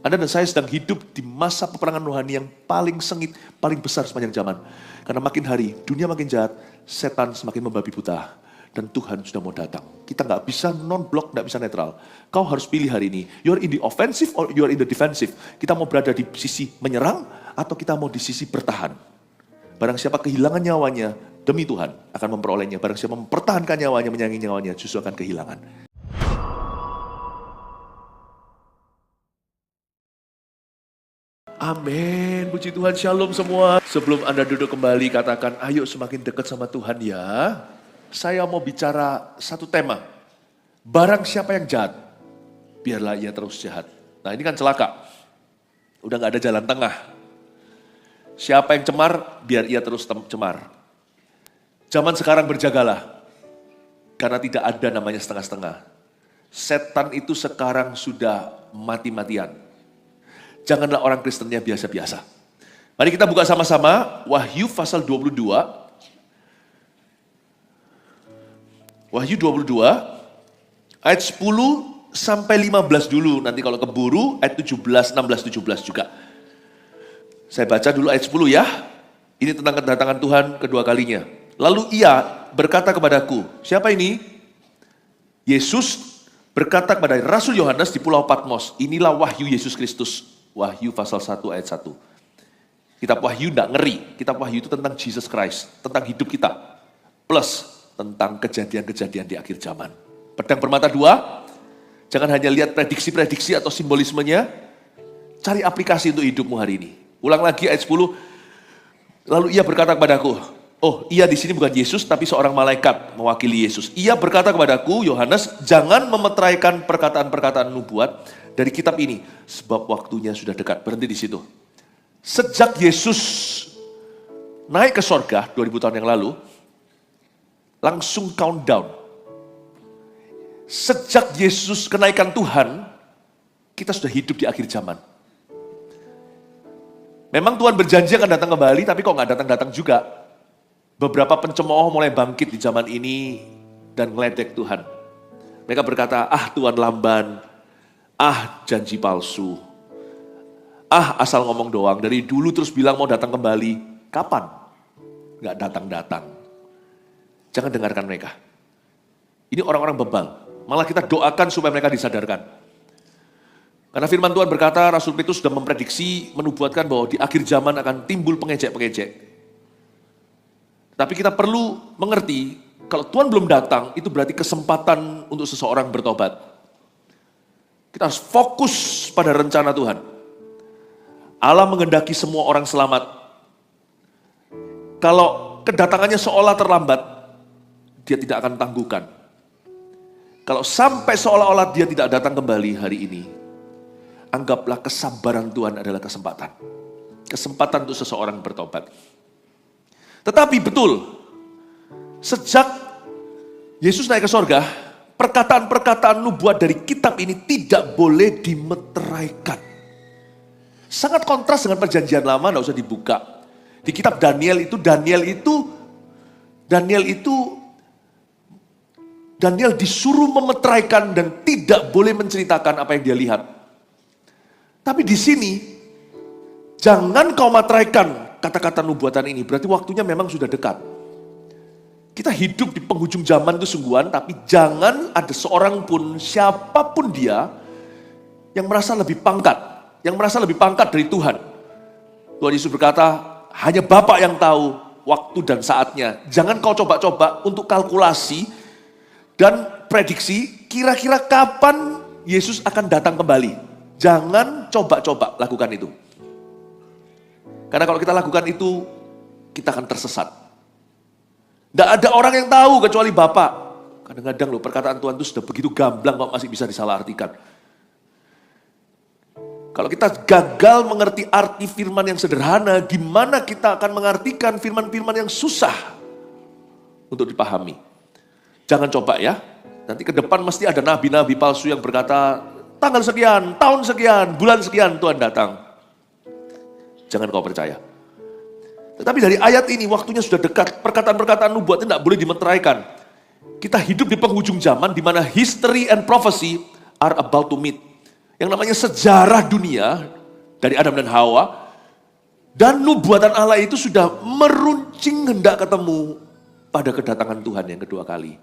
Anda dan saya sedang hidup di masa peperangan rohani yang paling sengit, paling besar sepanjang zaman. Karena makin hari, dunia makin jahat, setan semakin membabi buta. Dan Tuhan sudah mau datang. Kita nggak bisa non-block, nggak bisa netral. Kau harus pilih hari ini. You're in the offensive or you're in the defensive. Kita mau berada di sisi menyerang atau kita mau di sisi bertahan. Barang siapa kehilangan nyawanya, demi Tuhan akan memperolehnya. Barang siapa mempertahankan nyawanya, menyayangi nyawanya, justru akan kehilangan. Amin, puji Tuhan, shalom semua. Sebelum Anda duduk kembali, katakan, ayo semakin dekat sama Tuhan ya. Saya mau bicara satu tema. Barang siapa yang jahat, biarlah ia terus jahat. Nah ini kan celaka. Udah gak ada jalan tengah. Siapa yang cemar, biar ia terus cemar. Zaman sekarang berjagalah. Karena tidak ada namanya setengah-setengah. Setan itu sekarang sudah mati-matian. Janganlah orang Kristennya biasa-biasa. Mari kita buka sama-sama Wahyu pasal 22. Wahyu 22 ayat 10 sampai 15 dulu. Nanti kalau keburu ayat 17, 16, 17 juga. Saya baca dulu ayat 10 ya. Ini tentang kedatangan Tuhan kedua kalinya. Lalu ia berkata kepadaku, siapa ini? Yesus berkata kepada Rasul Yohanes di Pulau Patmos, inilah wahyu Yesus Kristus. Wahyu pasal 1 ayat 1. Kitab Wahyu tidak ngeri. Kitab Wahyu itu tentang Jesus Christ. Tentang hidup kita. Plus tentang kejadian-kejadian di akhir zaman. Pedang bermata dua. Jangan hanya lihat prediksi-prediksi atau simbolismenya. Cari aplikasi untuk hidupmu hari ini. Ulang lagi ayat 10. Lalu ia berkata kepadaku. Oh, ia di sini bukan Yesus tapi seorang malaikat mewakili Yesus. Ia berkata kepadaku, Yohanes, jangan memeteraikan perkataan-perkataan nubuat dari kitab ini, sebab waktunya sudah dekat. Berhenti di situ. Sejak Yesus naik ke sorga 2000 tahun yang lalu, langsung countdown. Sejak Yesus kenaikan Tuhan, kita sudah hidup di akhir zaman. Memang Tuhan berjanji akan datang kembali, tapi kok nggak datang-datang juga. Beberapa pencemooh mulai bangkit di zaman ini dan ngeledek Tuhan. Mereka berkata, Tuhan lamban, janji palsu. Asal ngomong doang. Dari dulu terus bilang mau datang kembali. Kapan? Gak datang-datang. Jangan dengarkan mereka. Ini orang-orang bebal. Malah kita doakan supaya mereka disadarkan. Karena firman Tuhan berkata, Rasul Petrus sudah memprediksi, menubuatkan bahwa di akhir zaman akan timbul pengejek-pengejek. Tapi kita perlu mengerti, kalau Tuhan belum datang, itu berarti kesempatan untuk seseorang bertobat. Kita harus fokus pada rencana Tuhan. Allah menghendaki semua orang selamat. Kalau kedatangannya seolah terlambat, dia tidak akan tangguhkan. Kalau sampai seolah-olah dia tidak datang kembali hari ini, anggaplah kesabaran Tuhan adalah kesempatan. Kesempatan untuk seseorang bertobat. Tetapi betul, sejak Yesus naik ke sorga, perkataan-perkataan nubuat dari kitab ini tidak boleh dimeteraikan. Sangat kontras dengan perjanjian lama, tidak usah dibuka. Di kitab Daniel disuruh memeteraikan dan tidak boleh menceritakan apa yang dia lihat. Tapi di sini, jangan kau meteraikan kata-kata nubuatan ini, berarti waktunya memang sudah dekat. Kita hidup di penghujung zaman itu sungguhan, tapi jangan ada seorang pun, siapapun dia, yang merasa lebih pangkat dari Tuhan. Tuhan Yesus berkata, hanya Bapa yang tahu waktu dan saatnya. Jangan kau coba-coba untuk kalkulasi dan prediksi, kira-kira kapan Yesus akan datang kembali. Jangan coba-coba lakukan itu. Karena kalau kita lakukan itu, kita akan tersesat. Tidak ada orang yang tahu kecuali Bapa. Kadang-kadang loh perkataan Tuhan itu sudah begitu gamblang kok masih bisa disalahartikan. Kalau kita gagal mengerti arti firman yang sederhana, gimana kita akan mengartikan firman-firman yang susah untuk dipahami. Jangan coba ya. Nanti ke depan mesti ada nabi-nabi palsu yang berkata, tanggal sekian, tahun sekian, bulan sekian Tuhan datang. Jangan kau percaya. Tetapi dari ayat ini waktunya sudah dekat. Perkataan-perkataan nubuat itu tidak boleh dimeteraikan. Kita hidup di penghujung zaman di mana history and prophecy are about to meet. yang namanya sejarah dunia dari Adam dan Hawa, dan nubuatan Allah itu sudah meruncing hendak ketemu pada kedatangan Tuhan yang kedua kali.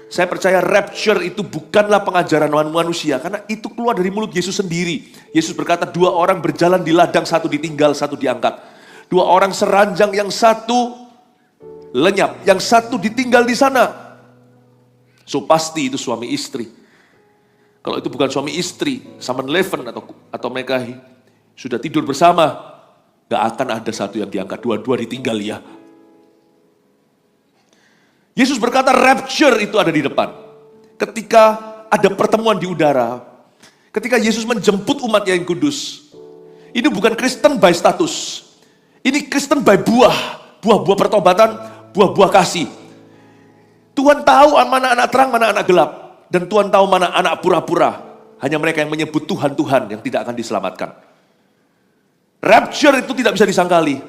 Saya percaya rapture itu bukanlah pengajaran manusia, karena itu keluar dari mulut Yesus sendiri. Yesus berkata, 2 orang berjalan di ladang, 1 ditinggal, 1 diangkat. 2 orang seranjang, yang 1 lenyap, yang 1 ditinggal di sana. So pasti itu suami istri. Kalau itu bukan suami istri, Simon Levin atau mereka sudah tidur bersama, gak akan ada 1 yang diangkat, 2 ditinggal ya. Yesus berkata rapture itu ada di depan. Ketika ada pertemuan di udara, ketika Yesus menjemput umatnya yang kudus. Ini bukan Kristen by status. Ini Kristen by buah-buah pertobatan, buah-buah kasih. Tuhan tahu mana anak terang, mana anak gelap. Dan Tuhan tahu mana anak pura-pura. Hanya mereka yang menyebut Tuhan-Tuhan yang tidak akan diselamatkan. Rapture itu tidak bisa disangkali.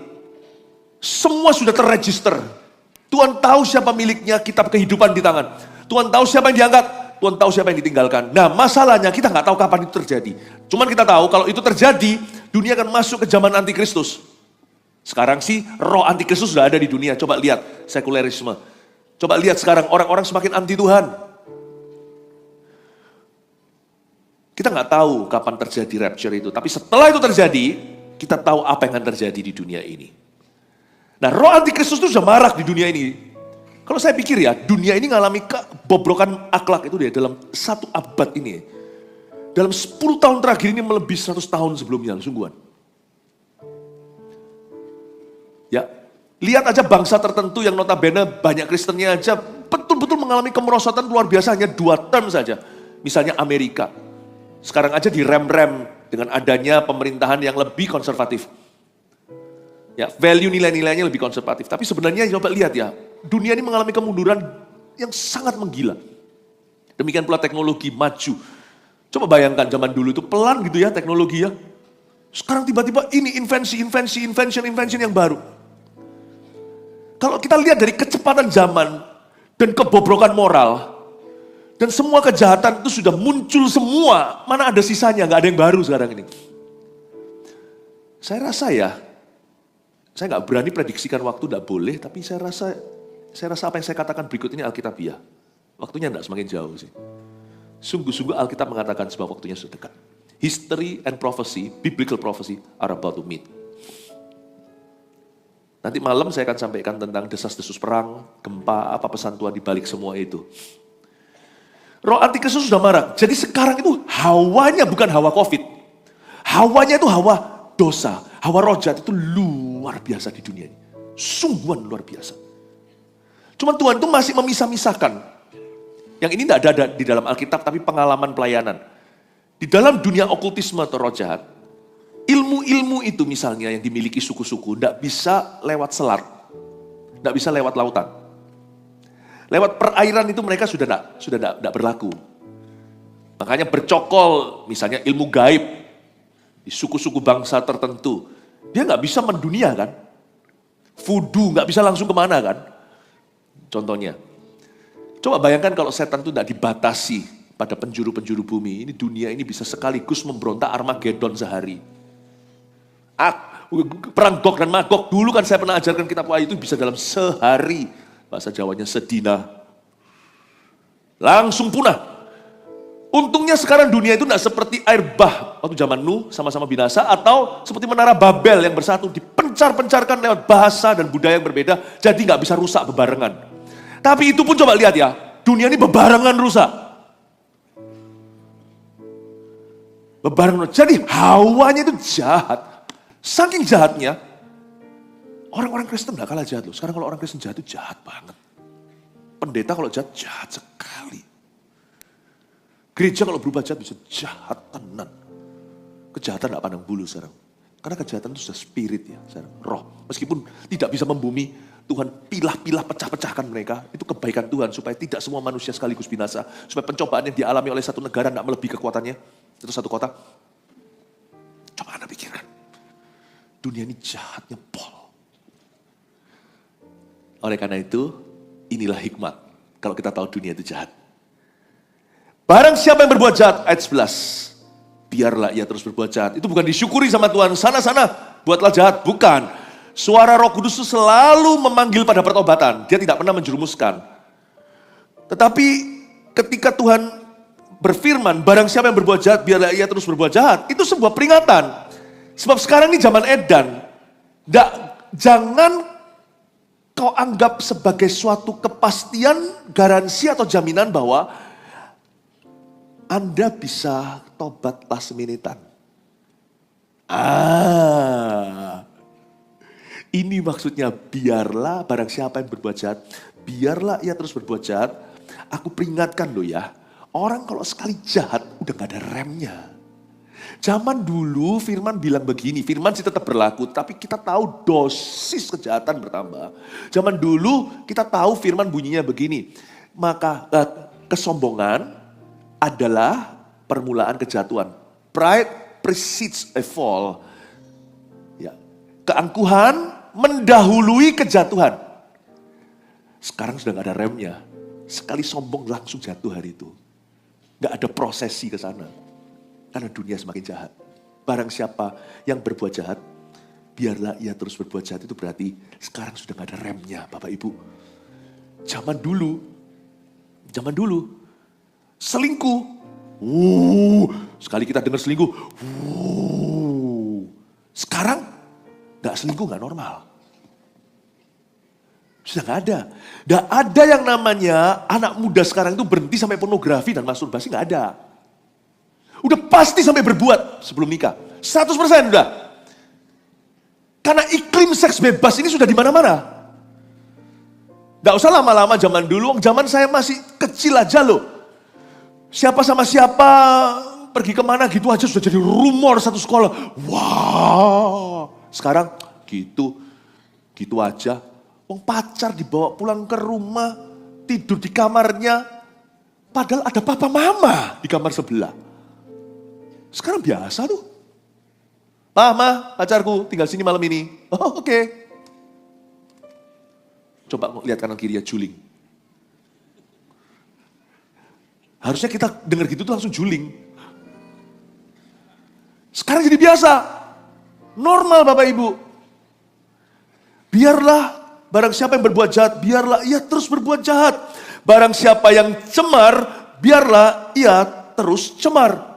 Semua sudah terregister. Tuhan tahu siapa miliknya kitab kehidupan di tangan. Tuhan tahu siapa yang diangkat. Tuhan tahu siapa yang ditinggalkan. Nah, masalahnya kita nggak tahu kapan itu terjadi. Cuman kita tahu kalau itu terjadi, dunia akan masuk ke zaman antikristus. Sekarang sih roh antikristus sudah ada di dunia. Coba lihat sekulerisme. Coba lihat sekarang orang-orang semakin anti Tuhan. Kita nggak tahu kapan terjadi rapture itu. Tapi setelah itu terjadi, kita tahu apa yang akan terjadi di dunia ini. Nah, roh antikristus itu sudah marak di dunia ini. Kalau saya pikir ya, dunia ini ngalami kebobrokan akhlak itu dalam 1 abad ini. Dalam 10 tahun terakhir ini melebihi 100 tahun sebelumnya, sungguhan. Ya, lihat aja bangsa tertentu yang notabene banyak Kristennya aja betul-betul mengalami kemerosotan luar biasa hanya 2 term saja. Misalnya Amerika. Sekarang aja direm-rem dengan adanya pemerintahan yang lebih konservatif. Ya, value nilai-nilainya lebih konservatif. Tapi sebenarnya coba lihat ya, dunia ini mengalami kemunduran yang sangat menggila. Demikian pula teknologi maju. Coba bayangkan zaman dulu itu pelan gitu ya teknologi ya. Sekarang tiba-tiba ini invention yang baru. Kalau kita lihat dari kecepatan zaman dan kebobrokan moral, dan semua kejahatan itu sudah muncul semua, mana ada sisanya, gak ada yang baru sekarang ini. Saya rasa ya, saya nggak berani prediksikan waktu, tidak boleh, tapi saya rasa apa yang saya katakan berikut ini Alkitabiah. Waktunya tidak semakin jauh sih. Sungguh-sungguh Alkitab mengatakan sebab waktunya sudah dekat. History and prophecy, biblical prophecy are about to meet. Nanti malam saya akan sampaikan tentang desas-desus perang, gempa, apa pesan Tuhan di balik semua itu. Roh antikristus sudah marak. Jadi sekarang itu hawanya bukan hawa COVID. Hawanya itu hawa dosa. Hawa roh jahat itu luar biasa di dunia ini. Sungguhan luar biasa. Cuman Tuhan itu masih memisah-misahkan. Yang ini tidak ada di dalam Alkitab, tapi pengalaman pelayanan. Di dalam dunia okultisme atau roh jahat, ilmu-ilmu itu misalnya yang dimiliki suku-suku, tidak bisa lewat selat. Tidak bisa lewat lautan. Lewat perairan itu mereka sudah tidak berlaku. Makanya bercokol, misalnya ilmu gaib, di suku-suku bangsa tertentu. Dia nggak bisa mendunia kan. Voodoo nggak bisa langsung kemana kan. Contohnya. Coba bayangkan kalau setan itu tidak dibatasi pada penjuru-penjuru bumi. Ini dunia ini bisa sekaligus memberontak Armageddon sehari. Perang Gog dan Magog. Dulu kan saya pernah ajarkan kitab Wahyu itu bisa dalam sehari. Bahasa Jawanya sedina. Langsung punah. Untungnya sekarang dunia itu tidak seperti air bah waktu zaman Nuh sama-sama binasa, atau seperti menara Babel yang bersatu dipencar-pencarkan lewat bahasa dan budaya yang berbeda, jadi nggak bisa rusak bebarengan. Tapi itu pun coba lihat ya, dunia ini bebarengan rusak. Bebarengan, jadi hawanya itu jahat. Saking jahatnya, orang-orang Kristen nggak kalah jahat loh. Sekarang kalau orang Kristen jahat itu jahat banget. Pendeta kalau jahat, jahat sekali. Gereja kalau berubah jahat bisa jahat tenan. Kejahatan tidak pandang bulu sekarang. Karena kejahatan itu sudah spirit ya, sekarang, roh. Meskipun tidak bisa membumi, Tuhan pilah-pilah pecah-pecahkan mereka. Itu kebaikan Tuhan supaya tidak semua manusia sekaligus binasa. Supaya pencobaan yang dialami oleh satu negara tidak melebihi kekuatannya. Itu satu kota. Coba Anda pikirkan. Dunia ini jahatnya pol. Oleh karena itu, inilah hikmat. Kalau kita tahu dunia itu jahat. Barang siapa yang berbuat jahat, ayat 11. biarlah ia terus berbuat jahat. Itu bukan disyukuri sama Tuhan, sana-sana, buatlah jahat. Bukan. Suara Roh Kudus itu selalu memanggil pada pertobatan. Dia tidak pernah menjerumuskan. Tetapi ketika Tuhan berfirman, barang siapa yang berbuat jahat, biarlah ia terus berbuat jahat. Itu sebuah peringatan. Sebab sekarang ini zaman edan. Jangan kau anggap sebagai suatu kepastian, garansi atau jaminan bahwa Anda bisa tobat last minute-an. Ini maksudnya biarlah barang siapa yang berbuat jahat, biarlah ia terus berbuat jahat. Aku peringatkan loh ya, orang kalau sekali jahat udah gak ada remnya. Zaman dulu firman bilang begini, firman sih tetap berlaku, tapi kita tahu dosis kejahatan bertambah. Zaman dulu kita tahu firman bunyinya begini, maka kesombongan adalah permulaan kejatuhan. Pride precedes a fall. Ya. Keangkuhan mendahului kejatuhan. Sekarang sudah gak ada remnya. Sekali sombong langsung jatuh hari itu. Gak ada prosesi ke sana. Karena dunia semakin jahat. Barang siapa yang berbuat jahat, biarlah ia terus berbuat jahat. Itu berarti sekarang sudah gak ada remnya, Bapak Ibu. Zaman dulu, selingkuh. Sekali kita dengar selingkuh. Sekarang gak selingkuh gak normal. Sudah gak ada. Gak ada yang namanya anak muda sekarang itu berhenti sampai pornografi dan masturbasi, gak ada. Udah pasti sampai berbuat sebelum nikah. 100% udah. Karena iklim seks bebas ini sudah di mana-mana. Gak usah lama-lama zaman dulu, zaman saya masih kecil aja loh. Siapa sama siapa, pergi kemana gitu aja sudah jadi rumor satu sekolah. Wah, sekarang gitu aja. Wong pacar dibawa pulang ke rumah, tidur di kamarnya. Padahal ada papa mama di kamar sebelah. Sekarang biasa tuh. Ma, pacarku tinggal sini malam ini. Oh oke. Coba lihat kanan kiri ya, juling. Harusnya kita dengar gitu tuh langsung juling. Sekarang jadi biasa. Normal Bapak Ibu. Biarlah barang siapa yang berbuat jahat, biarlah ia terus berbuat jahat. Barang siapa yang cemar, biarlah ia terus cemar.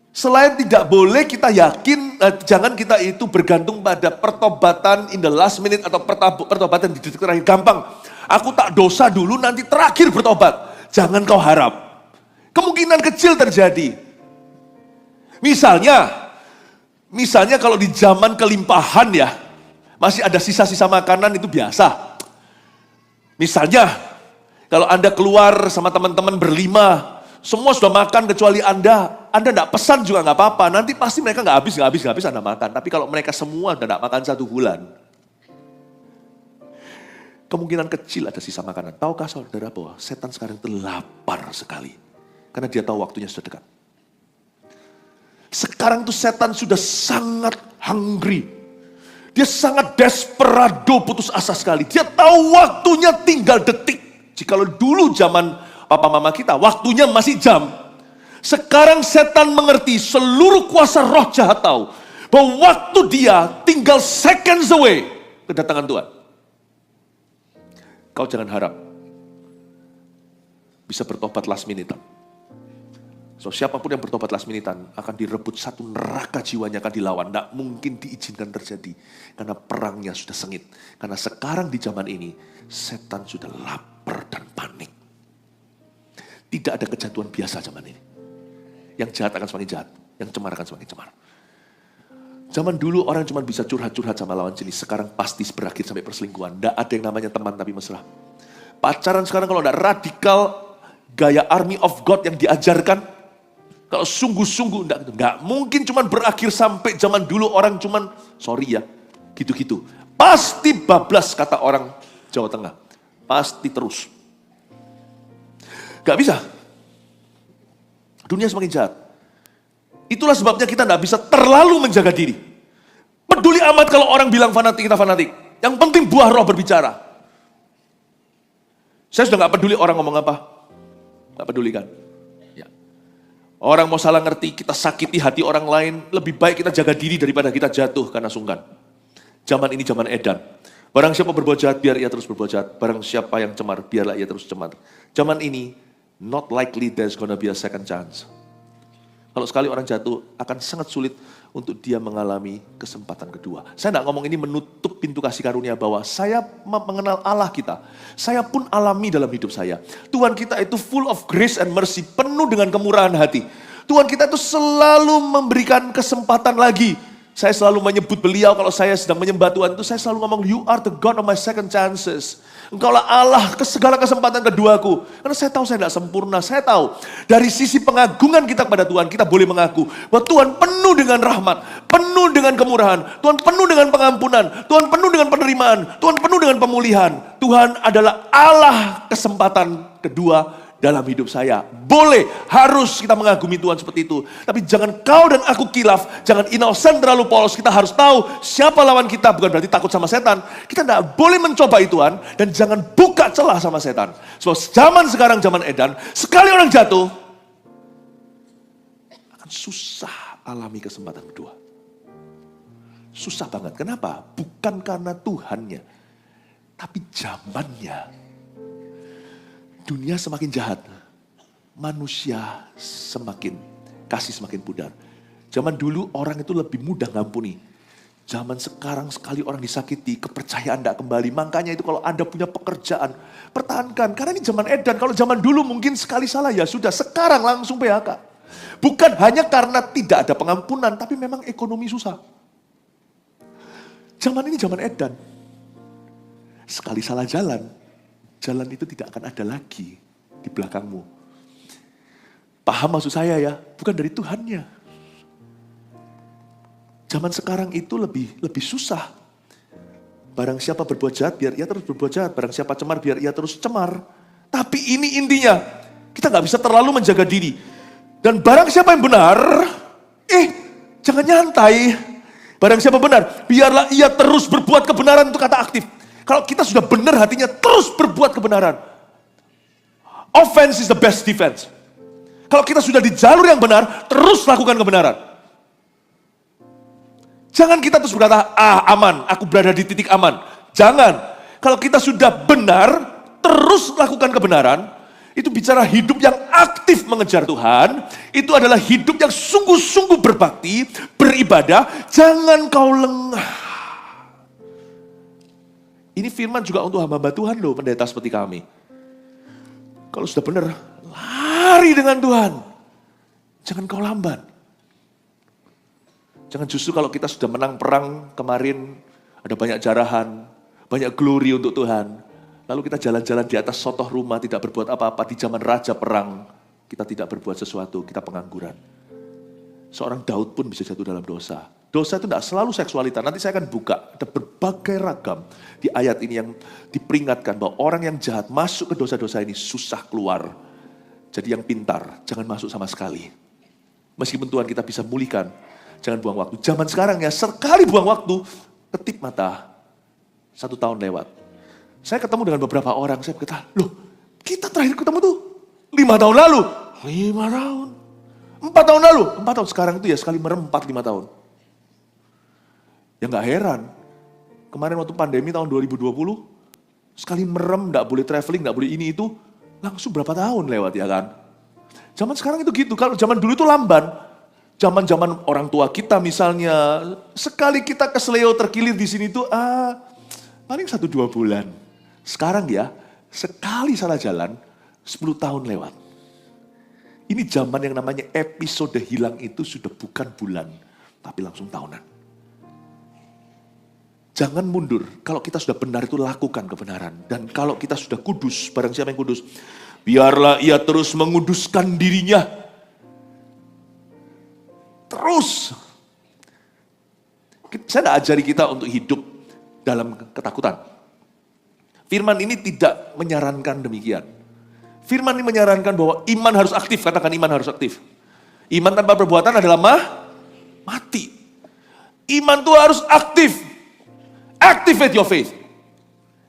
Selain tidak boleh kita yakin, jangan kita itu bergantung pada pertobatan in the last minute atau pertobatan di detik terakhir. Gampang, aku tak dosa dulu nanti terakhir bertobat. Jangan kau harap. Kemungkinan kecil terjadi. Misalnya kalau di zaman kelimpahan ya, masih ada sisa-sisa makanan itu biasa. Misalnya, kalau Anda keluar sama teman-teman berlima, semua sudah makan kecuali Anda tidak pesan juga nggak apa-apa. Nanti pasti mereka nggak habis Anda makan. Tapi kalau mereka semua tidak makan 1 bulan, kemungkinan kecil ada sisa makanan. Tahukah saudara bahwa setan sekarang itu lapar sekali. Karena dia tahu waktunya sudah dekat. Sekarang tuh setan sudah sangat hungry. Dia sangat desperado, putus asa sekali. Dia tahu waktunya tinggal detik. Jikalau dulu zaman papa mama kita, waktunya masih jam. Sekarang setan mengerti, seluruh kuasa roh jahat tahu bahwa waktu dia tinggal seconds away kedatangan Tuhan. Kau jangan harap bisa bertobat last minute. So siapapun yang bertobat last minute akan direbut satu neraka jiwanya, akan dilawan. Tidak mungkin diizinkan terjadi karena perangnya sudah sengit. Karena sekarang di zaman ini setan sudah lapar dan panik. Tidak ada kejatuhan biasa zaman ini. Yang jahat akan semakin jahat, yang cemar akan semakin cemar. Zaman dulu orang cuma bisa curhat-curhat sama lawan jenis, sekarang pasti berakhir sampai perselingkuhan. Tidak ada yang namanya teman tapi mesra. Pacaran sekarang kalau tidak radikal, gaya army of God yang diajarkan, kalau sungguh-sungguh enggak mungkin cuma berakhir sampai zaman dulu orang cuma sorry ya, gitu-gitu. Pasti bablas kata orang Jawa Tengah. Pasti terus. Gak bisa. Dunia semakin jahat. Itulah sebabnya kita gak bisa terlalu menjaga diri. Peduli amat kalau orang bilang fanatik, kita fanatik. Yang penting buah roh berbicara. Saya sudah gak peduli orang ngomong apa. Gak peduli kan. Ya. Orang mau salah ngerti, kita sakiti hati orang lain, lebih baik kita jaga diri daripada kita jatuh karena sungkan. Zaman ini zaman edan. Barang siapa berbuat jahat, biar ia terus berbuat jahat. Barang siapa yang cemar, biarlah ia terus cemar. Zaman ini, not likely there's gonna be a second chance. Kalau sekali orang jatuh, akan sangat sulit untuk dia mengalami kesempatan kedua. Saya tidak ngomong ini menutup pintu kasih karunia bahwa saya mengenal Allah kita. Saya pun alami dalam hidup saya. Tuhan kita itu full of grace and mercy, penuh dengan kemurahan hati. Tuhan kita itu selalu memberikan kesempatan lagi. Saya selalu menyebut beliau kalau saya sedang menyembah Tuhan itu, saya selalu ngomong, you are the God of my second chances. Engkaulah Allah segala kesempatan keduaku. Karena saya tahu saya tidak sempurna. Saya tahu dari sisi pengagungan kita kepada Tuhan, kita boleh mengaku bahwa Tuhan penuh dengan rahmat, penuh dengan kemurahan, Tuhan penuh dengan pengampunan, Tuhan penuh dengan penerimaan, Tuhan penuh dengan pemulihan. Tuhan adalah Allah kesempatan kedua dalam hidup saya. Boleh, harus kita mengagumi Tuhan seperti itu. Tapi jangan kau dan aku kilaf, jangan innocent terlalu polos. Kita harus tahu siapa lawan kita, bukan berarti takut sama setan. Kita tidak boleh mencoba Tuhan, dan jangan buka celah sama setan. Sebab zaman sekarang, zaman edan, sekali orang jatuh, akan susah alami kesempatan kedua. Susah banget. Kenapa? Bukan karena Tuhannya, tapi zamannya. Dunia semakin jahat, manusia kasih semakin pudar. Zaman dulu orang itu lebih mudah ngampuni. Zaman sekarang sekali orang disakiti, kepercayaan tidak kembali. Makanya itu kalau Anda punya pekerjaan, pertahankan. Karena ini zaman edan. Kalau zaman dulu mungkin sekali salah ya sudah, sekarang langsung PHK. Bukan hanya karena tidak ada pengampunan, tapi memang ekonomi susah. Zaman ini zaman edan. Sekali salah jalan, jalan itu tidak akan ada lagi di belakangmu. Paham maksud saya ya? Bukan dari Tuhannya. Zaman sekarang itu lebih susah. Barang siapa berbuat jahat, biar ia terus berbuat jahat. Barang siapa cemar, biar ia terus cemar. Tapi ini intinya, kita gak bisa terlalu menjaga diri. Dan barang siapa yang benar, jangan nyantai. Barang siapa benar, biarlah ia terus berbuat kebenaran, itu kata aktif. Kalau kita sudah benar hatinya, terus berbuat kebenaran. Offense is the best defense. Kalau kita sudah di jalur yang benar, terus lakukan kebenaran. Jangan kita terus berkata, aman, aku berada di titik aman. Jangan. Kalau kita sudah benar, terus lakukan kebenaran, itu bicara hidup yang aktif mengejar Tuhan. Itu adalah hidup yang sungguh-sungguh berbakti, beribadah. Jangan kau lengah. Ini firman juga untuk hamba-hamba Tuhan loh, pendeta seperti kami. Kalau sudah benar, lari dengan Tuhan. Jangan kau lambat. Jangan justru kalau kita sudah menang perang kemarin, ada banyak jarahan, banyak glory untuk Tuhan. Lalu kita jalan-jalan di atas sotoh rumah, tidak berbuat apa-apa. Di zaman raja perang, kita tidak berbuat sesuatu, kita pengangguran. Seorang Daud pun bisa jatuh dalam dosa. Dosa itu tidak selalu seksualitas. Nanti saya akan buka, ada berbagai ragam di ayat ini yang diperingatkan bahwa orang yang jahat masuk ke dosa-dosa ini susah keluar. Jadi yang pintar, jangan masuk sama sekali. Meskipun Tuhan kita bisa mulihkan, jangan buang waktu. Zaman sekarang ya, sekali buang waktu, ketip mata, 1 tahun lewat. Saya ketemu dengan beberapa orang, saya berkata, loh kita terakhir ketemu tuh 5 tahun lalu. 5 tahun. 4 tahun lalu. 4 tahun sekarang itu ya sekali merem 4-5 tahun. Ya gak heran. Kemarin waktu pandemi tahun 2020, sekali merem, gak boleh traveling, gak boleh ini itu, langsung berapa tahun lewat ya kan. Zaman sekarang itu gitu, kalau zaman dulu itu lamban. Zaman-zaman orang tua kita misalnya, sekali kita kesleo terkilir di sini tuh, paling 1-2 bulan. Sekarang ya, sekali salah jalan, 10 tahun lewat. Ini zaman yang namanya episode hilang itu sudah bukan bulan, tapi langsung tahunan. Jangan mundur. Kalau kita sudah benar itu lakukan kebenaran. Dan kalau kita sudah kudus, barang siapa yang kudus, biarlah ia terus menguduskan dirinya. Terus. Saya tidak ajari kita untuk hidup dalam ketakutan. Firman ini tidak menyarankan demikian. Firman ini menyarankan bahwa iman harus aktif. Katakan iman harus aktif. Iman tanpa perbuatan adalah mati. Iman itu harus aktif. Activate your faith.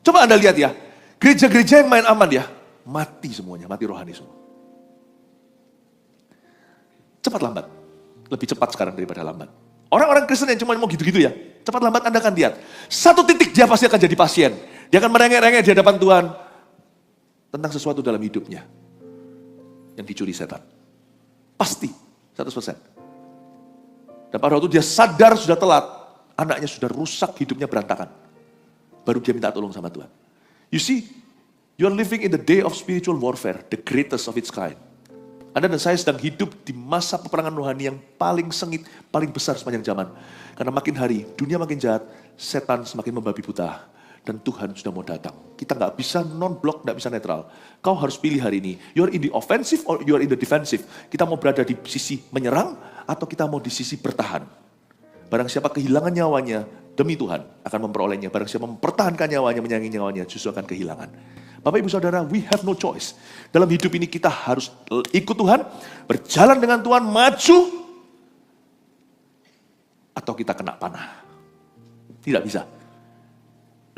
Coba Anda lihat ya. Gereja-gereja yang main aman ya. Mati semuanya, mati rohani semua. cepat lambat. Lebih cepat sekarang daripada lambat. Orang-orang Kristen yang cuma mau gitu-gitu ya, cepat lambat Anda akan lihat. Satu titik dia pasti akan jadi pasien. Dia akan merengek-rengek di hadapan Tuhan tentang sesuatu dalam hidupnya yang dicuri setan. Pasti, 100%. Dan pada waktu dia sadar sudah telat, anaknya sudah rusak, hidupnya berantakan. Baru dia minta tolong sama Tuhan. You see, you are living in the day of spiritual warfare, the greatest of its kind. Anda dan saya sedang hidup di masa peperangan rohani yang paling sengit, paling besar sepanjang zaman. Karena makin hari, dunia makin jahat, setan semakin membabi buta. Dan Tuhan sudah mau datang. Kita nggak bisa non-block, nggak bisa netral. Kau harus pilih hari ini, you're in the offensive or you're in the defensive. Kita mau berada di sisi menyerang, atau kita mau di sisi bertahan. Barang siapa kehilangan nyawanya, demi Tuhan akan memperolehnya. Barang siapa mempertahankan nyawanya, menyayangi nyawanya, justru akan kehilangan. Bapak Ibu Saudara, we have no choice. Dalam hidup ini kita harus ikut Tuhan, berjalan dengan Tuhan, maju, atau kita kena panah. Tidak bisa.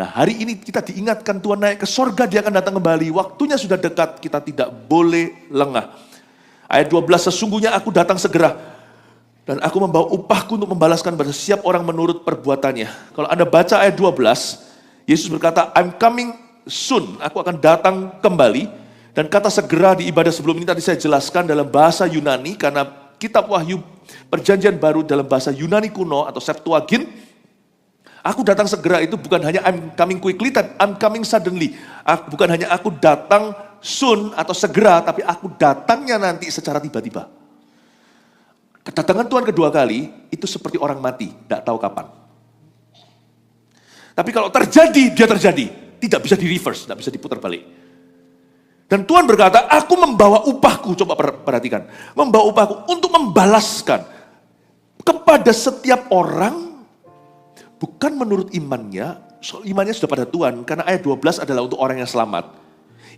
Nah, hari ini kita diingatkan Tuhan naik ke sorga, dia akan datang kembali. Waktunya sudah dekat, kita tidak boleh lengah. Ayat 12, sesungguhnya aku datang segera. Dan aku membawa upahku untuk membalaskan pada setiap orang menurut perbuatannya. Kalau Anda baca ayat 12, Yesus berkata, I'm coming soon, aku akan datang kembali. Dan kata segera di ibadah sebelum ini tadi saya jelaskan dalam bahasa Yunani, karena kitab Wahyu perjanjian baru dalam bahasa Yunani kuno atau Septuagint, aku datang segera itu bukan hanya I'm coming quickly, tapi I'm coming suddenly. Bukan hanya aku datang soon atau segera, tapi aku datangnya nanti secara tiba-tiba. Kedatangan Tuhan kedua kali itu seperti orang mati, tidak tahu kapan. Tapi kalau terjadi, dia terjadi. Tidak bisa di reverse, tidak bisa diputar balik. Dan Tuhan berkata, aku membawa upahku, coba perhatikan. Membawa upahku untuk membalaskan kepada setiap orang, bukan menurut imannya, imannya sudah pada Tuhan, karena ayat 12 adalah untuk orang yang selamat.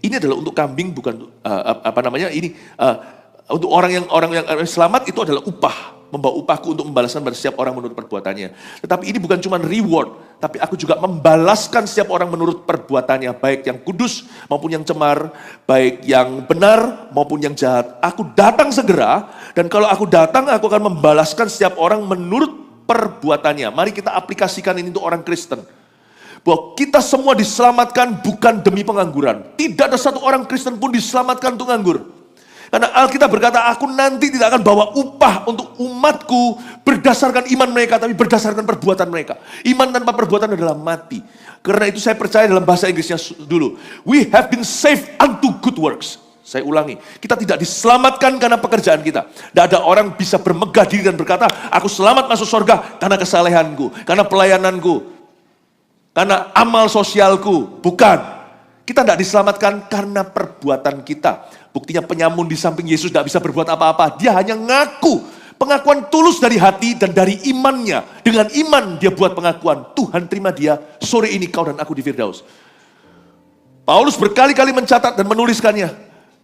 Ini adalah untuk kambing, bukan untuk orang yang selamat itu adalah upah. Membawa upahku untuk membalaskan pada setiap orang menurut perbuatannya. Tetapi ini bukan cuma reward, tapi aku juga membalaskan setiap orang menurut perbuatannya, baik yang kudus maupun yang cemar, baik yang benar maupun yang jahat. Aku datang segera, dan kalau aku datang, aku akan membalaskan setiap orang menurut perbuatannya. Mari kita aplikasikan ini untuk orang Kristen. Bahwa kita semua diselamatkan bukan demi pengangguran. Tidak ada satu orang Kristen pun diselamatkan untuk nganggur. Karena Alkitab berkata, aku nanti tidak akan bawa upah untuk umatku berdasarkan iman mereka, tapi berdasarkan perbuatan mereka. Iman tanpa perbuatan adalah mati. Karena itu saya percaya dalam bahasa Inggrisnya dulu. We have been saved unto good works. Saya ulangi, kita tidak diselamatkan karena pekerjaan kita. Tidak ada orang bisa bermegah diri dan berkata, aku selamat masuk surga karena kesalehanku, karena pelayananku, karena amal sosialku. Bukan. Kita tidak diselamatkan karena perbuatan kita. Buktinya penyamun di samping Yesus tidak bisa berbuat apa-apa. Dia hanya ngaku. Pengakuan tulus dari hati dan dari imannya. Dengan iman dia buat pengakuan. Tuhan terima dia, sore ini kau dan aku di Firdaus. Paulus berkali-kali mencatat dan menuliskannya.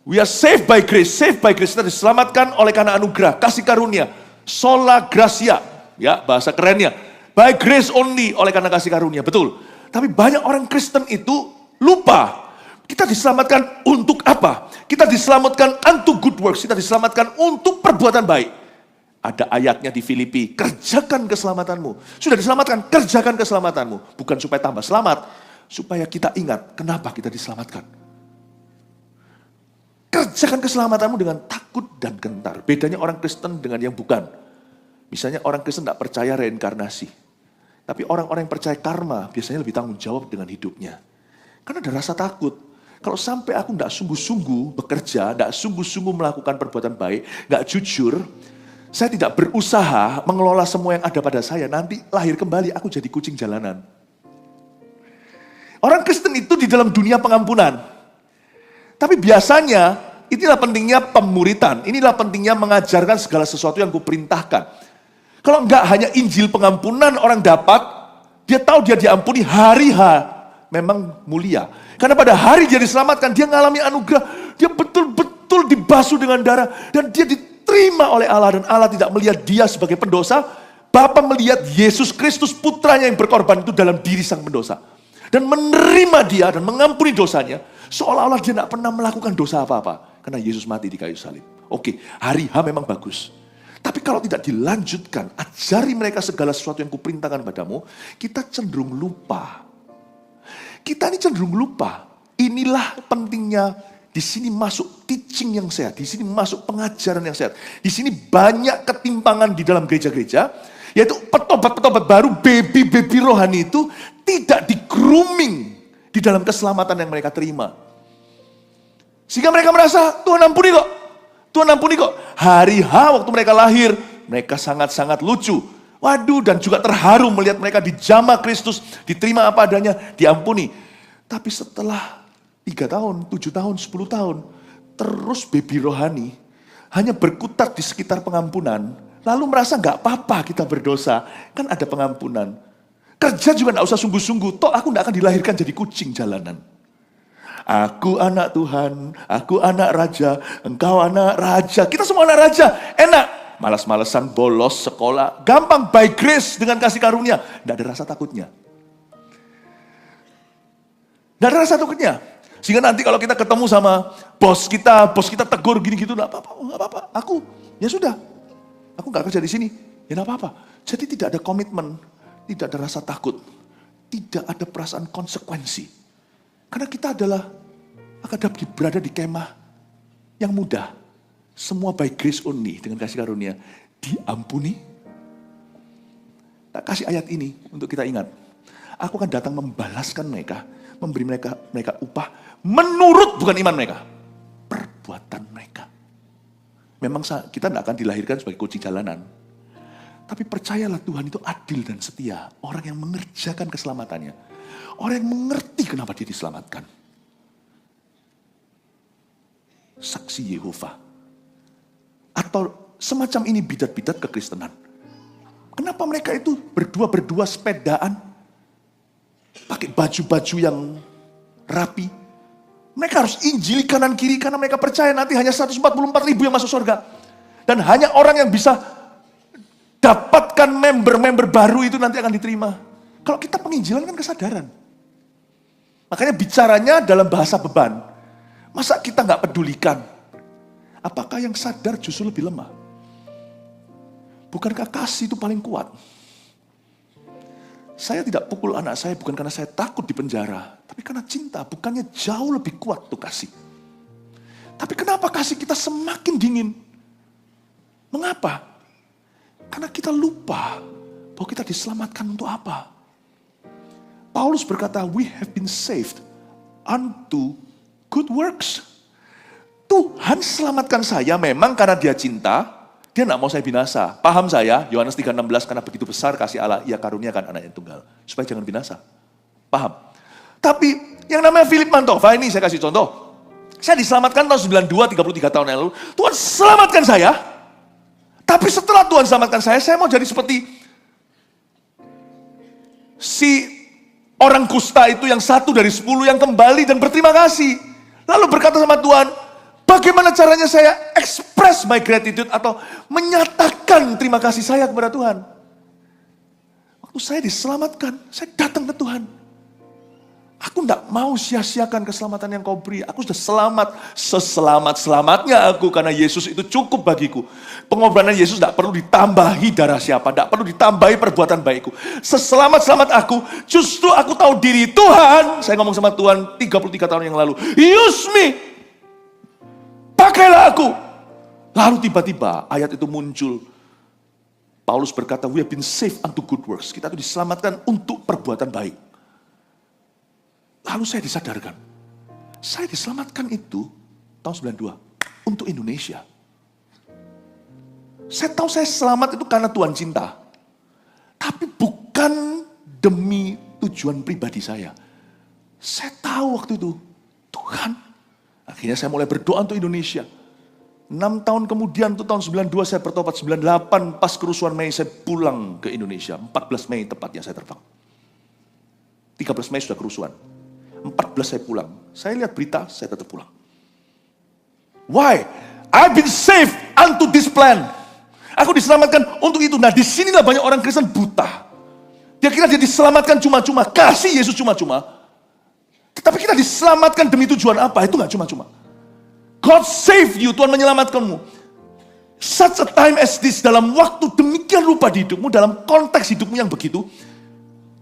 We are saved by grace. Saved by grace. Kita diselamatkan oleh karena anugerah, kasih karunia. Sola gratia. Ya, bahasa kerennya. By grace only, oleh karena kasih karunia. Betul. Tapi banyak orang Kristen itu lupa. Kita diselamatkan untuk apa? Kita diselamatkan unto good works. Kita diselamatkan untuk perbuatan baik. Ada ayatnya di Filipi, kerjakan keselamatanmu. Sudah diselamatkan, kerjakan keselamatanmu. Bukan supaya tambah selamat, supaya kita ingat kenapa kita diselamatkan. Kerjakan keselamatanmu dengan takut dan gentar. Bedanya orang Kristen dengan yang bukan. Misalnya orang Kristen tidak percaya reinkarnasi. Tapi orang-orang yang percaya karma biasanya lebih tanggung jawab dengan hidupnya. Karena ada rasa takut. Kalau sampai aku tidak sungguh-sungguh bekerja, tidak sungguh-sungguh melakukan perbuatan baik, tidak jujur, saya tidak berusaha mengelola semua yang ada pada saya, nanti lahir kembali aku jadi kucing jalanan. Orang Kristen itu di dalam dunia pengampunan. Tapi biasanya, inilah pentingnya pemuritan, inilah pentingnya mengajarkan segala sesuatu yang kuperintahkan. Kalau enggak hanya Injil pengampunan orang dapat, dia tahu dia diampuni hari-H, memang mulia. Karena pada hari dia diselamatkan, dia mengalami anugerah, dia betul-betul dibasuh dengan darah, dan dia diterima oleh Allah, dan Allah tidak melihat dia sebagai pendosa. Bapa melihat Yesus Kristus putranya yang berkorban itu dalam diri sang pendosa. Dan menerima dia dan mengampuni dosanya, seolah-olah dia tidak pernah melakukan dosa apa-apa. Karena Yesus mati di kayu salib. Oke, hari H memang bagus. Tapi kalau tidak dilanjutkan, ajari mereka segala sesuatu yang kuperintahkan padamu, kita cenderung lupa. Kita ini cenderung lupa. Inilah pentingnya di sini masuk teaching yang sehat, di sini masuk pengajaran yang sehat. Di sini banyak ketimpangan di dalam gereja-gereja, yaitu petobat-petobat baru, baby-baby rohani itu tidak di-grooming di dalam keselamatan yang mereka terima. Sehingga mereka merasa, Tuhan ampuni kok. Tuhan ampuni kok. Hari H waktu mereka lahir, mereka sangat-sangat lucu. Waduh, dan juga terharu melihat mereka dijamah Kristus, diterima apa adanya, diampuni. Tapi setelah 3 tahun, 7 tahun, 10 tahun, terus baby rohani, hanya berkutat di sekitar pengampunan, lalu merasa gak apa-apa kita berdosa, kan ada pengampunan. Kerja juga gak usah sungguh-sungguh, toh aku gak akan dilahirkan jadi kucing jalanan. Aku anak Tuhan, aku anak raja, engkau anak raja. Kita semua anak raja, enak. Malas-malesan, bolos, sekolah, gampang by grace dengan kasih karunia. Tidak ada rasa takutnya. Tidak ada rasa takutnya. Sehingga nanti kalau kita ketemu sama bos kita tegur gini-gitu, enggak apa-apa, enggak apa-apa. Aku, ya sudah. Aku enggak kerja di sini, ya enggak apa-apa. Jadi tidak ada komitmen, tidak ada rasa takut, tidak ada perasaan konsekuensi. Karena kita adalah akan berada di kemah yang mudah. Semua by grace only, dengan kasih karunia. Diampuni. Tak kasih ayat ini untuk kita ingat. Aku akan datang membalaskan mereka, memberi mereka upah menurut bukan iman mereka, perbuatan mereka. Memang kita tidak akan dilahirkan sebagai kucing jalanan. Tapi percayalah Tuhan itu adil dan setia. Orang yang mengerjakan keselamatannya. Orang yang mengerti kenapa dia diselamatkan. Saksi Yehova. Atau semacam ini bidat-bidat kekristenan. Kenapa mereka itu berdua sepedaan. Pakai baju-baju yang rapi. Mereka harus injili kanan kiri karena mereka percaya nanti hanya 144.000 yang masuk surga. Dan hanya orang yang bisa dapatkan member-member baru itu nanti akan diterima. Kalau kita penginjilan kan kesadaran. Makanya bicaranya dalam bahasa beban. Masa kita nggak pedulikan? Apakah yang sadar justru lebih lemah? Bukankah kasih itu paling kuat? Saya tidak pukul anak saya bukan karena saya takut di penjara. Tapi karena cinta, bukannya jauh lebih kuat tuh kasih. Tapi kenapa kasih kita semakin dingin? Mengapa? Karena kita lupa bahwa kita diselamatkan untuk apa. Paulus berkata, we have been saved unto good works. Tuhan selamatkan saya memang karena dia cinta, dia tidak mau saya binasa. Paham saya, Yohanes 3:16, karena begitu besar kasih Allah, ia karuniakan anak yang tunggal. Supaya jangan binasa. Paham? Tapi yang namanya Philip Mantova ini saya kasih contoh. Saya diselamatkan tahun 92, 33 tahun yang lalu. Tuhan selamatkan saya. Tapi setelah Tuhan selamatkan saya mau jadi seperti si orang kusta itu yang 1 dari 10 yang kembali dan berterima kasih. Lalu berkata sama Tuhan, bagaimana caranya saya express my gratitude atau menyatakan terima kasih saya kepada Tuhan. Waktu saya diselamatkan, saya datang ke Tuhan. Aku tidak mau sia-siakan keselamatan yang kau beri. Aku sudah selamat. Seselamat-selamatnya aku karena Yesus itu cukup bagiku. Pengorbanan Yesus tidak perlu ditambahi darah siapa. Tidak perlu ditambahi perbuatan baikku. Seselamat-selamat aku. Justru aku tahu diri Tuhan. Saya ngomong sama Tuhan 33 tahun yang lalu. Use me. Pakailah aku. Lalu tiba-tiba ayat itu muncul. Paulus berkata, we have been saved unto good works. Kita itu diselamatkan untuk perbuatan baik. Lalu saya disadarkan, saya diselamatkan itu tahun 92 untuk Indonesia. Saya tahu saya selamat itu karena Tuhan cinta. Tapi bukan demi tujuan pribadi saya. Saya tahu waktu itu, Tuhan. Akhirnya saya mulai berdoa untuk Indonesia. 6 tahun kemudian itu tahun 92 saya bertobat, 98 pas kerusuhan Mei saya pulang ke Indonesia. 14 Mei tepatnya saya terbang. 13 Mei sudah kerusuhan. 14 saya pulang. Saya lihat berita, saya tetap pulang. Why? I've been saved unto this plan. Aku diselamatkan untuk itu. Nah, disinilah banyak orang Kristen buta. Dia kira dia diselamatkan cuma-cuma. Kasih Yesus cuma-cuma. Tetapi kita diselamatkan demi tujuan apa? Itu gak cuma-cuma. God save you, Tuhan menyelamatkanmu. Such a time as this, dalam waktu demikian rupa di hidupmu, dalam konteks hidupmu yang begitu,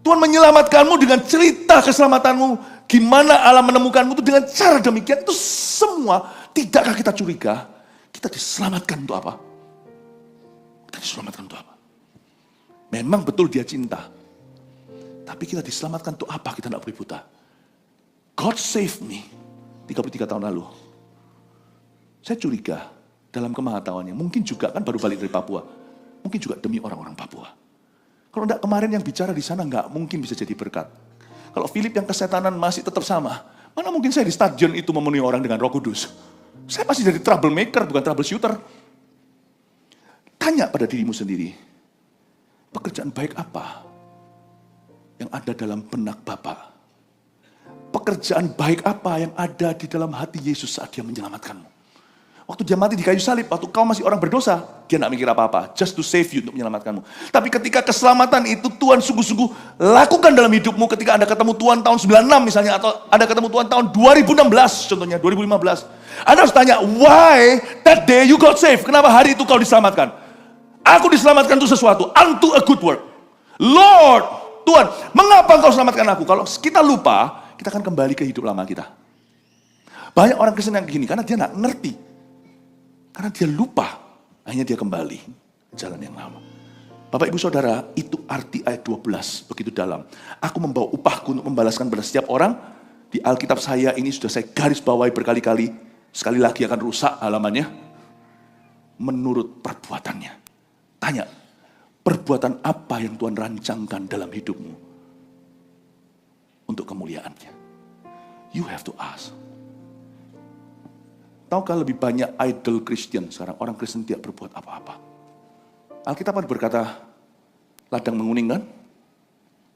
Tuhan menyelamatkanmu dengan cerita keselamatanmu, gimana Allah menemukanmu itu dengan cara demikian, itu semua, tidakkah kita curiga, kita diselamatkan untuk apa? Kita diselamatkan untuk apa? Memang betul dia cinta, tapi kita diselamatkan untuk apa? Kita tidak boleh buta. God save me, 33 tahun lalu. Saya curiga, dalam kemahatauannya, mungkin juga kan baru balik dari Papua, mungkin juga demi orang-orang Papua. Kalau enggak kemarin yang bicara di sana enggak mungkin bisa jadi berkat. Kalau Philip yang kesetanan masih tetap sama, mana mungkin saya di stadion itu memenuhi orang dengan Roh Kudus. Saya pasti jadi troublemaker, bukan troubleshooter. Tanya pada dirimu sendiri, pekerjaan baik apa yang ada dalam benak Bapa? Pekerjaan baik apa yang ada di dalam hati Yesus saat dia menyelamatkanmu? Waktu dia mati di kayu salib, waktu kau masih orang berdosa, dia tidak mikir apa-apa, just to save you, untuk menyelamatkanmu. Tapi ketika keselamatan itu Tuhan sungguh-sungguh lakukan dalam hidupmu, ketika Anda ketemu Tuhan tahun 96 misalnya, atau Anda ketemu Tuhan tahun 2016 contohnya, 2015. Anda harus tanya, why that day you got saved? Kenapa hari itu kau diselamatkan? Aku diselamatkan untuk sesuatu, unto a good work. Lord, Tuhan, mengapa engkau selamatkan aku? Kalau kita lupa, kita akan kembali ke hidup lama kita. Banyak orang Kristen yang begini, karena dia tidak ngerti. Karena dia lupa, akhirnya dia kembali jalan yang lama. Bapak ibu saudara, itu arti ayat 12, begitu dalam. Aku membawa upahku untuk membalaskan pada setiap orang. Di Alkitab saya ini sudah saya garis bawahi berkali-kali. Sekali lagi akan rusak halamannya. Menurut perbuatannya. Tanya, perbuatan apa yang Tuhan rancangkan dalam hidupmu? Untuk kemuliaannya. You have to ask. Tahukah lebih banyak idol Kristen sekarang? Orang Kristen tidak berbuat apa-apa. Alkitab berkata, ladang menguning kan?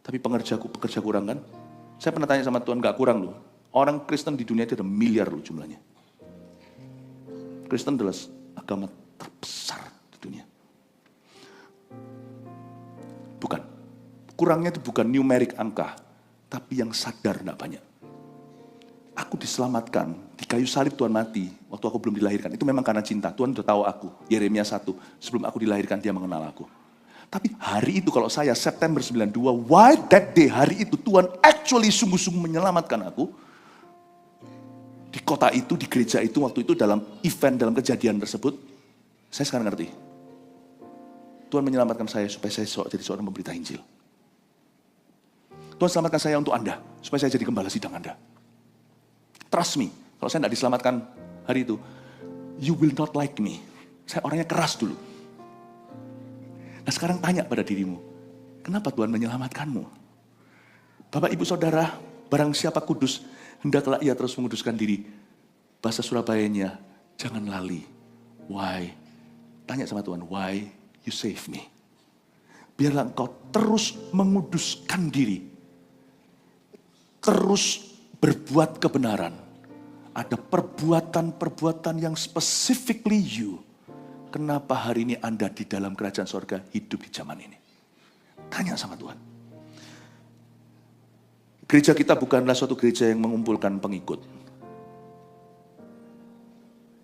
Tapi pekerja kurang kan? Saya pernah tanya sama Tuhan, gak kurang loh. Orang Kristen di dunia itu ada miliar loh jumlahnya. Kristen adalah agama terbesar di dunia. Bukan. Kurangnya itu bukan numerik angka. Tapi yang sadar tidak banyak. Aku diselamatkan, di kayu salib Tuhan mati, waktu aku belum dilahirkan. Itu memang karena cinta, Tuhan sudah tahu aku. Yeremia 1, sebelum aku dilahirkan dia mengenal aku. Tapi hari itu kalau saya September 92, why that day, hari itu Tuhan actually sungguh-sungguh menyelamatkan aku. Di kota itu, di gereja itu, waktu itu dalam event, dalam kejadian tersebut, saya sekarang ngerti. Tuhan menyelamatkan saya supaya saya jadi seorang pemberita Injil. Tuhan selamatkan saya untuk Anda, supaya saya jadi gembala sidang Anda. Trust me, kalau saya tidak diselamatkan hari itu, you will not like me. Saya orangnya keras dulu. Nah sekarang tanya pada dirimu, kenapa Tuhan menyelamatkanmu? Bapak ibu saudara, barang siapa kudus, hendaklah ia terus menguduskan diri. Bahasa Surabayanya, jangan lali. Why? Tanya sama Tuhan, why you save me? Biarlah engkau terus menguduskan diri. Terus berbuat kebenaran. Ada perbuatan-perbuatan yang specifically you. Kenapa hari ini Anda di dalam kerajaan sorga hidup di zaman ini? Tanya sama Tuhan. Gereja kita bukanlah suatu gereja yang mengumpulkan pengikut.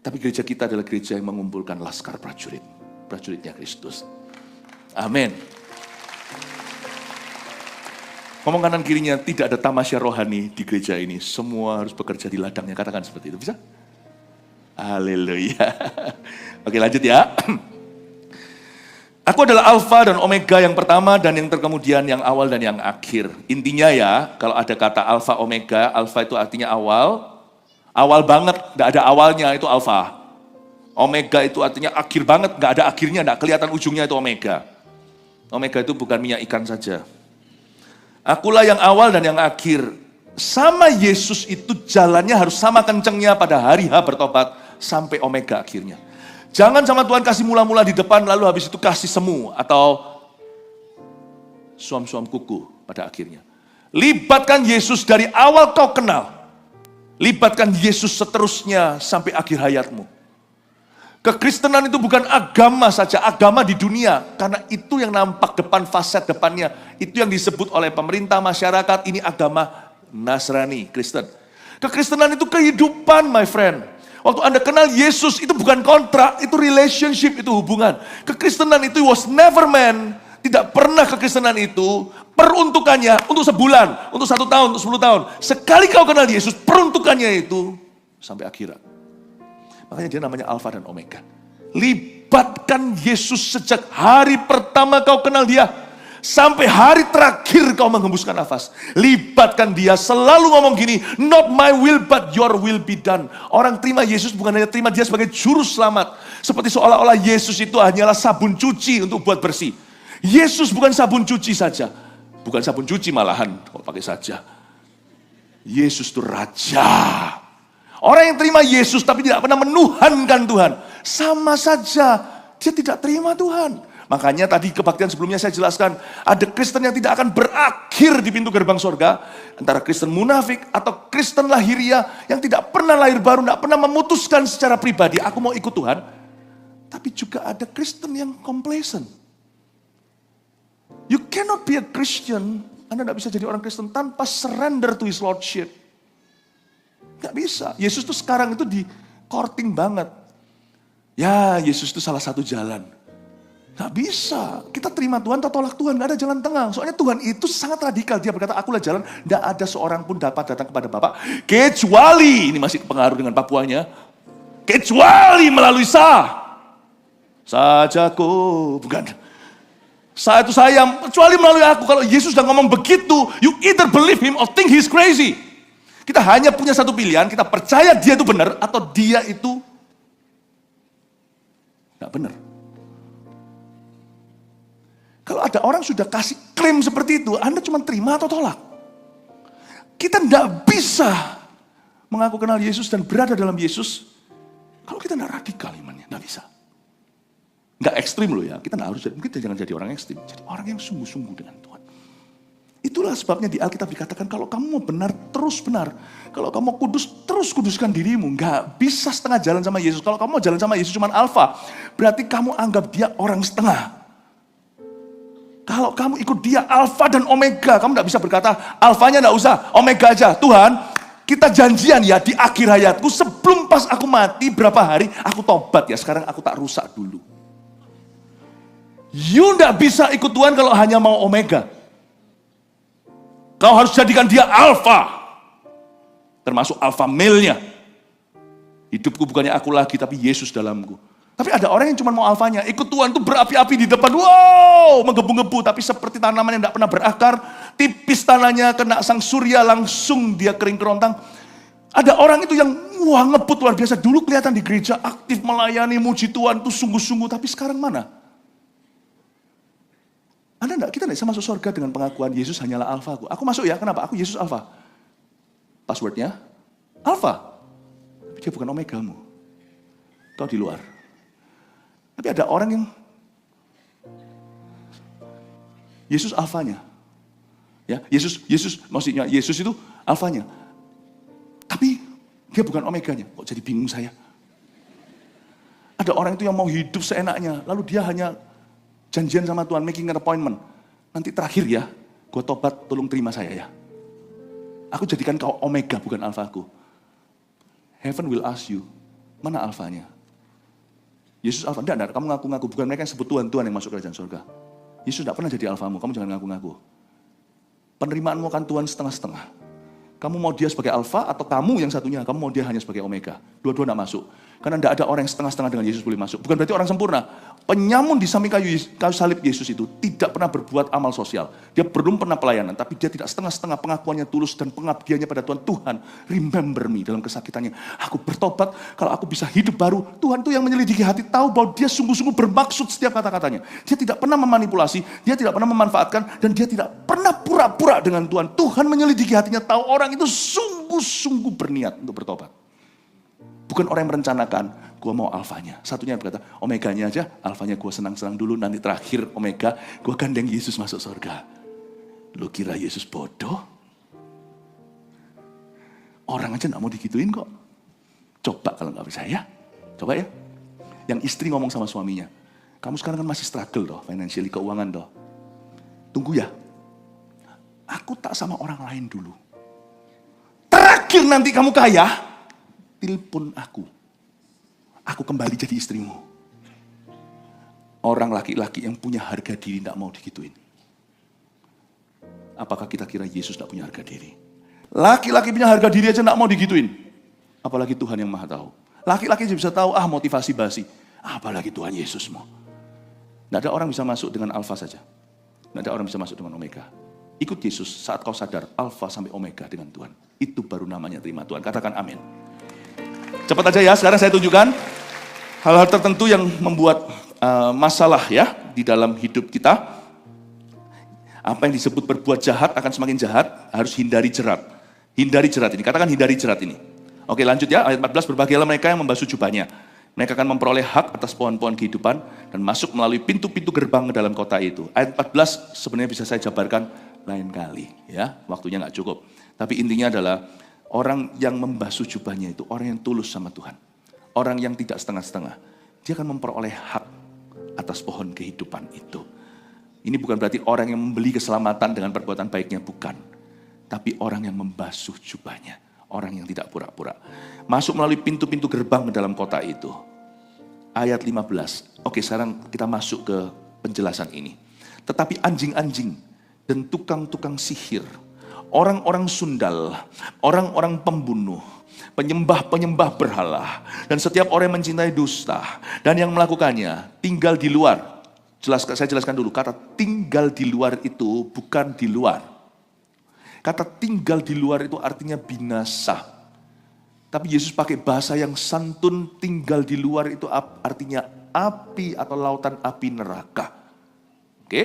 Tapi gereja kita adalah gereja yang mengumpulkan laskar prajurit. Prajuritnya Kristus. Amin. Ngomong kanan kirinya, tidak ada tamasya rohani di gereja ini. Semua harus bekerja di ladangnya. Katakan seperti itu, bisa? Haleluya. Oke lanjut ya. Aku adalah Alfa dan Omega, yang pertama dan yang terkemudian, yang awal dan yang akhir. Intinya ya, kalau ada kata Alfa Omega, Alfa itu artinya awal. Awal banget, gak ada awalnya, itu Alfa. Omega itu artinya akhir banget, gak ada akhirnya, gak kelihatan ujungnya, itu Omega. Omega itu bukan minyak ikan saja. Akulah yang awal dan yang akhir. Sama Yesus itu jalannya harus sama kencengnya pada hari H bertobat sampai Omega akhirnya. Jangan sama Tuhan kasih mula-mula di depan lalu habis itu kasih semu atau suam-suam kuku pada akhirnya. Libatkan Yesus dari awal kau kenal. Libatkan Yesus seterusnya sampai akhir hayatmu. Kekristenan itu bukan agama saja, agama di dunia. Karena itu yang nampak depan, fasad depannya. Itu yang disebut oleh pemerintah, masyarakat, ini agama Nasrani, Kristen. Kekristenan itu kehidupan, my friend. Waktu Anda kenal Yesus, itu bukan kontrak, itu relationship, itu hubungan. Kekristenan itu was never meant, tidak pernah kekristenan itu peruntukannya untuk sebulan, untuk 1 tahun, untuk 10 tahun. Sekali kau kenal Yesus, peruntukannya itu sampai akhirat. Makanya dia namanya Alfa dan Omega. Libatkan Yesus sejak hari pertama kau kenal dia, sampai hari terakhir kau menghembuskan nafas. Libatkan dia, selalu ngomong gini, not my will but your will be done. Orang terima Yesus bukan hanya terima dia sebagai juru selamat. Seperti seolah-olah Yesus itu hanyalah sabun cuci untuk buat bersih. Yesus bukan sabun cuci saja. Bukan sabun cuci malahan, kalau pakai saja. Yesus itu Raja. Orang yang terima Yesus tapi tidak pernah menuhankan Tuhan, sama saja dia tidak terima Tuhan. Makanya tadi kebaktian sebelumnya saya jelaskan, ada Kristen yang tidak akan berakhir di pintu gerbang surga, antara Kristen munafik atau Kristen lahiriah yang tidak pernah lahir baru, tidak pernah memutuskan secara pribadi, aku mau ikut Tuhan. Tapi juga ada Kristen yang complacent. You cannot be a Christian, Anda tidak bisa jadi orang Kristen tanpa surrender to His Lordship. Gak bisa. Yesus tuh sekarang itu di courting banget. Ya, Yesus itu salah satu jalan. Gak bisa. Kita terima Tuhan atau tolak Tuhan. Gak ada jalan tengah. Soalnya Tuhan itu sangat radikal. Dia berkata, akulah jalan. Gak ada seorang pun dapat datang kepada Bapa. Kecuali, ini masih pengaruh dengan Papuanya. Kecuali melalui sajaku. Bukan. Sa itu saya. Kecuali melalui aku. Kalau Yesus sudah ngomong begitu, you either believe Him or think He's crazy. Kita hanya punya satu pilihan, kita percaya dia itu benar atau dia itu nggak benar. Kalau ada orang sudah kasih klaim seperti itu, Anda cuma terima atau tolak. Kita nggak bisa mengaku kenal Yesus dan berada dalam Yesus kalau kita nggak radikal imannya, nggak bisa. Nggak ekstrim loh ya, kita nggak harus, mungkin jangan jadi orang ekstrim, jadi orang yang sungguh-sungguh dengan Tuhan. Itulah sebabnya di Alkitab dikatakan kalau kamu mau benar, terus benar. Kalau kamu mau kudus, terus kuduskan dirimu. Nggak bisa setengah jalan sama Yesus. Kalau kamu mau jalan sama Yesus cuma alfa, berarti kamu anggap dia orang setengah. Kalau kamu ikut dia alfa dan omega, kamu nggak bisa berkata, alfanya nggak usah, omega aja. Tuhan, kita janjian ya di akhir hayatku, sebelum pas aku mati berapa hari, aku tobat ya, sekarang aku tak rusak dulu. You nggak bisa ikut Tuhan kalau hanya mau omega. Kau harus jadikan dia alfa. Termasuk alfa male-nya. Hidupku bukannya aku lagi, tapi Yesus dalamku. Tapi ada orang yang cuma mau alfanya. Ikut Tuhan itu berapi-api di depan. Wow, menggebu-gebu. Tapi seperti tanaman yang tidak pernah berakar. Tipis tanahnya, kena sang surya, langsung dia kering kerontang. Ada orang itu yang wah ngebut luar biasa. Dulu kelihatan di gereja aktif melayani, muji Tuhan itu sungguh-sungguh. Tapi sekarang mana? Kita tidak bisa masuk surga dengan pengakuan Yesus hanyalah alfa. Aku masuk ya, kenapa? Aku Yesus alfa. Passwordnya alfa. Tapi dia bukan omegamu. Tahu di luar. Tapi ada orang yang Yesus alfanya. Ya, Yesus maksudnya Yesus itu alfanya. Tapi dia bukan omeganya. Kok jadi bingung saya? Ada orang itu yang mau hidup seenaknya, lalu dia hanya janjian sama Tuhan, making an appointment. Nanti terakhir ya, gue tobat, tolong terima saya ya. Aku jadikan kau omega, bukan alfaku. Heaven will ask you, mana alfanya? Yesus alfa, enggak, kamu ngaku-ngaku. Bukan mereka yang sebut Tuhan yang masuk kerajaan surga. Yesus tidak pernah jadi alfamu, kamu jangan ngaku-ngaku. Penerimaanmu akan Tuhan setengah-setengah. Kamu mau dia sebagai alfa atau kamu yang satunya, kamu mau dia hanya sebagai omega. Dua-dua tidak masuk. Karena tidak ada orang yang setengah-setengah dengan Yesus boleh masuk. Bukan berarti orang sempurna. Penyamun di samping kayu salib Yesus itu tidak pernah berbuat amal sosial. Dia belum pernah pelayanan, tapi dia tidak setengah-setengah pengakuannya tulus dan pengabdiannya pada Tuhan. Tuhan, remember me dalam kesakitannya. Aku bertobat, kalau aku bisa hidup baru. Tuhan itu yang menyelidiki hati, tahu bahwa dia sungguh-sungguh bermaksud setiap kata-katanya. Dia tidak pernah memanipulasi, dia tidak pernah memanfaatkan, dan dia tidak pernah pura-pura dengan Tuhan. Tuhan menyelidiki hatinya, tahu orang itu sungguh-sungguh berniat untuk bertobat. Bukan orang yang merencanakan, gue mau alfanya. Satunya yang berkata, omeganya aja, alfanya gue senang-senang dulu, nanti terakhir omega, gue gandeng Yesus masuk surga. Lu kira Yesus bodoh? Orang aja gak mau digituin kok. Coba kalau gak percaya, coba ya. Yang istri ngomong sama suaminya, kamu sekarang kan masih struggle doh, financially, keuangan doh. Tunggu ya, aku tak sama orang lain dulu. Terakhir nanti kamu kaya, telepon aku. aku kembali jadi istrimu. Orang laki-laki yang punya harga diri tidak mau digituin. Apakah kita kira Yesus tidak punya harga diri? Laki-laki punya harga diri aja tidak mau digituin. Apalagi Tuhan yang maha tahu. Laki-laki aja bisa tahu, motivasi basi. Apalagi Tuhan Yesus mau. Tidak ada orang bisa masuk dengan alfa saja. Tidak ada orang bisa masuk dengan omega. Ikut Yesus saat kau sadar alfa sampai omega dengan Tuhan. Itu baru namanya terima Tuhan. Katakan amin. Cepat aja ya, sekarang saya tunjukkan hal-hal tertentu yang membuat masalah ya di dalam hidup kita. Apa yang disebut berbuat jahat akan semakin jahat, harus hindari jerat. Hindari jerat ini, katakan hindari jerat ini. Oke lanjut ya, ayat 14, berbahagialah mereka yang membasuh jubahnya. Mereka akan memperoleh hak atas pohon-pohon kehidupan dan masuk melalui pintu-pintu gerbang ke dalam kota itu. Ayat 14 sebenarnya bisa saya jabarkan lain kali ya, waktunya nggak cukup. Tapi intinya adalah orang yang membasuh jubahnya itu orang yang tulus sama Tuhan. Orang yang tidak setengah-setengah. Dia akan memperoleh hak atas pohon kehidupan itu. Ini bukan berarti orang yang membeli keselamatan dengan perbuatan baiknya, bukan. Tapi orang yang membasuh jubahnya. Orang yang tidak pura-pura. Masuk melalui pintu-pintu gerbang ke dalam kota itu. Ayat 15. Oke, sekarang kita masuk ke penjelasan ini. Tetapi anjing-anjing dan tukang-tukang sihir, orang-orang sundal, orang-orang pembunuh, penyembah-penyembah berhala, dan setiap orang yang mencintai dusta, dan yang melakukannya tinggal di luar. Saya jelaskan dulu, kata tinggal di luar itu bukan di luar. Kata tinggal di luar itu artinya binasa. Tapi Yesus pakai bahasa yang santun, tinggal di luar itu artinya api atau lautan api neraka. Oke?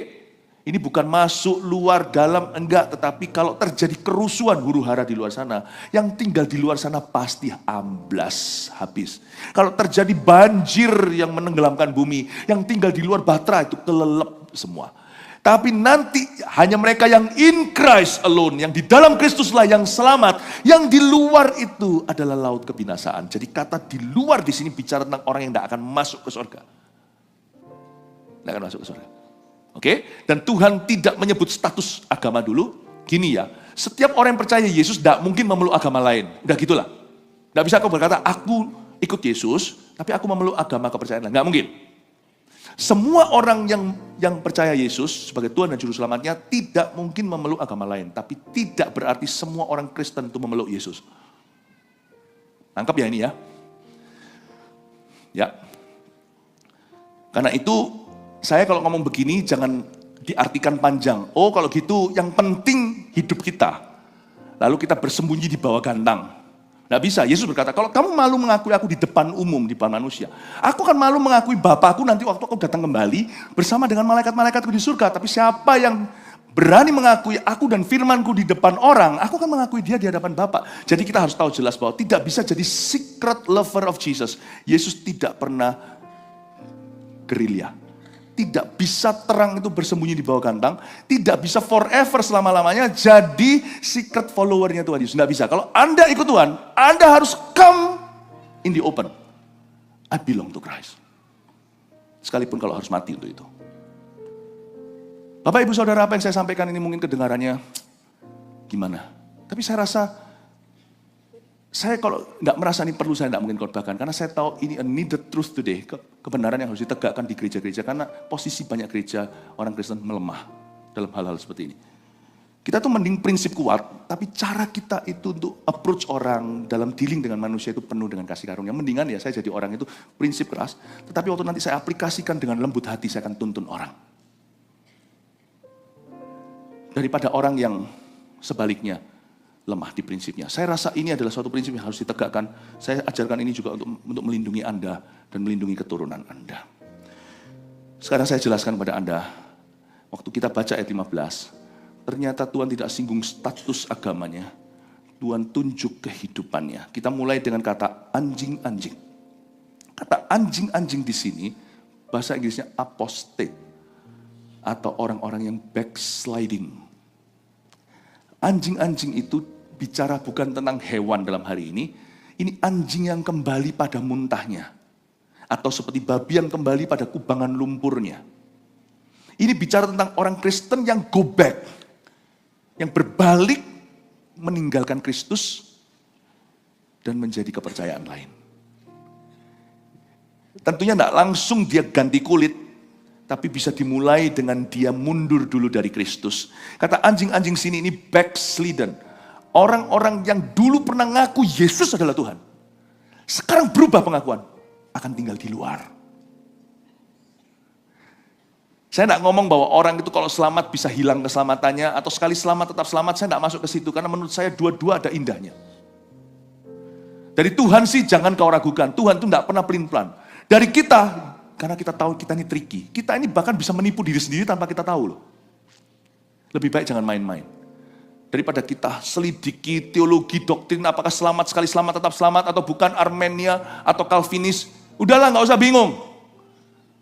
Ini bukan masuk luar dalam, enggak. Tetapi kalau terjadi kerusuhan huru hara di luar sana, yang tinggal di luar sana pasti amblas, habis. Kalau terjadi banjir yang menenggelamkan bumi, yang tinggal di luar Batra itu kelelep semua. Tapi nanti hanya mereka yang in Christ alone, yang di dalam Kristuslah yang selamat. Yang di luar itu adalah laut kebinasaan. Jadi kata di luar di sini bicara tentang orang yang tidak akan masuk ke surga. Tidak akan masuk ke surga. Oke, dan Tuhan tidak menyebut status agama dulu. Gini ya, setiap orang yang percaya Yesus tidak mungkin memeluk agama lain. Udah gitulah. Tidak bisa kau berkata, aku ikut Yesus, tapi aku memeluk agama kepercayaan lain. Nggak mungkin. Semua orang yang percaya Yesus sebagai Tuhan dan Juru Selamatnya tidak mungkin memeluk agama lain. Tapi tidak berarti semua orang Kristen itu memeluk Yesus. Tangkap ya ini ya. Ya. Karena itu, saya kalau ngomong begini jangan diartikan panjang. Oh kalau gitu yang penting hidup kita. Lalu kita bersembunyi di bawah gantang. Nggak bisa, Yesus berkata, kalau kamu malu mengakui aku di depan umum, di depan manusia. Aku akan malu mengakui Bapakku nanti waktu aku datang kembali bersama dengan malaikat-malaikatku di surga. Tapi siapa yang berani mengakui aku dan firmanku di depan orang, aku akan mengakui dia di hadapan Bapa. Jadi kita harus tahu jelas bahwa tidak bisa jadi secret lover of Jesus. Yesus tidak pernah gerilya. Tidak bisa terang itu bersembunyi di bawah gantang. Tidak bisa forever selama-lamanya jadi secret followernya Tuhan Yesus. Tidak bisa. Kalau Anda ikut Tuhan, Anda harus come in the open. I belong to Christ. Sekalipun kalau harus mati untuk itu. Bapak ibu saudara, apa yang saya sampaikan ini mungkin kedengarannya gimana. Tapi saya rasa, saya kalau nggak merasa ini perlu, saya nggak mungkin khotbahkan. Karena saya tahu ini a needed truth today. Kebenaran yang harus ditegakkan di gereja-gereja. Karena posisi banyak gereja orang Kristen melemah dalam hal-hal seperti ini. Kita tuh mending prinsip kuat, tapi cara kita itu untuk approach orang dalam dealing dengan manusia itu penuh dengan kasih karunia. Mendingan ya saya jadi orang itu prinsip keras. Tetapi waktu nanti saya aplikasikan dengan lembut hati, saya akan tuntun orang. Daripada orang yang sebaliknya lemah di prinsipnya. Saya rasa ini adalah suatu prinsip yang harus ditegakkan. Saya ajarkan ini juga untuk melindungi Anda dan melindungi keturunan Anda. Sekarang saya jelaskan kepada Anda, waktu kita baca ayat 15, ternyata Tuhan tidak singgung status agamanya. Tuhan tunjuk kehidupannya. Kita mulai dengan kata anjing-anjing. Kata anjing-anjing di sini, bahasa Inggrisnya apostate, atau orang-orang yang backsliding. Anjing-anjing itu bicara bukan tentang hewan dalam hari ini anjing yang kembali pada muntahnya. Atau seperti babi yang kembali pada kubangan lumpurnya. Ini bicara tentang orang Kristen yang go back. Yang berbalik meninggalkan Kristus dan menjadi kepercayaan lain. Tentunya tidak langsung dia ganti kulit, tapi bisa dimulai dengan dia mundur dulu dari Kristus. Kata anjing-anjing sini ini backslidden. Orang-orang yang dulu pernah ngaku Yesus adalah Tuhan. Sekarang berubah pengakuan, akan tinggal di luar. Saya tidak ngomong bahwa orang itu kalau selamat bisa hilang keselamatannya, atau sekali selamat tetap selamat, saya tidak masuk ke situ. Karena menurut saya dua-dua ada indahnya. Dari Tuhan sih jangan kau ragukan, Tuhan itu tidak pernah pelin-pelan. Dari kita, karena kita tahu kita ini tricky. Kita ini bahkan bisa menipu diri sendiri tanpa kita tahu loh. Lebih baik jangan main-main. Daripada kita selidiki teologi, doktrin, apakah selamat sekali selamat tetap selamat, atau bukan Armenia, atau Calvinis. Udahlah gak usah bingung.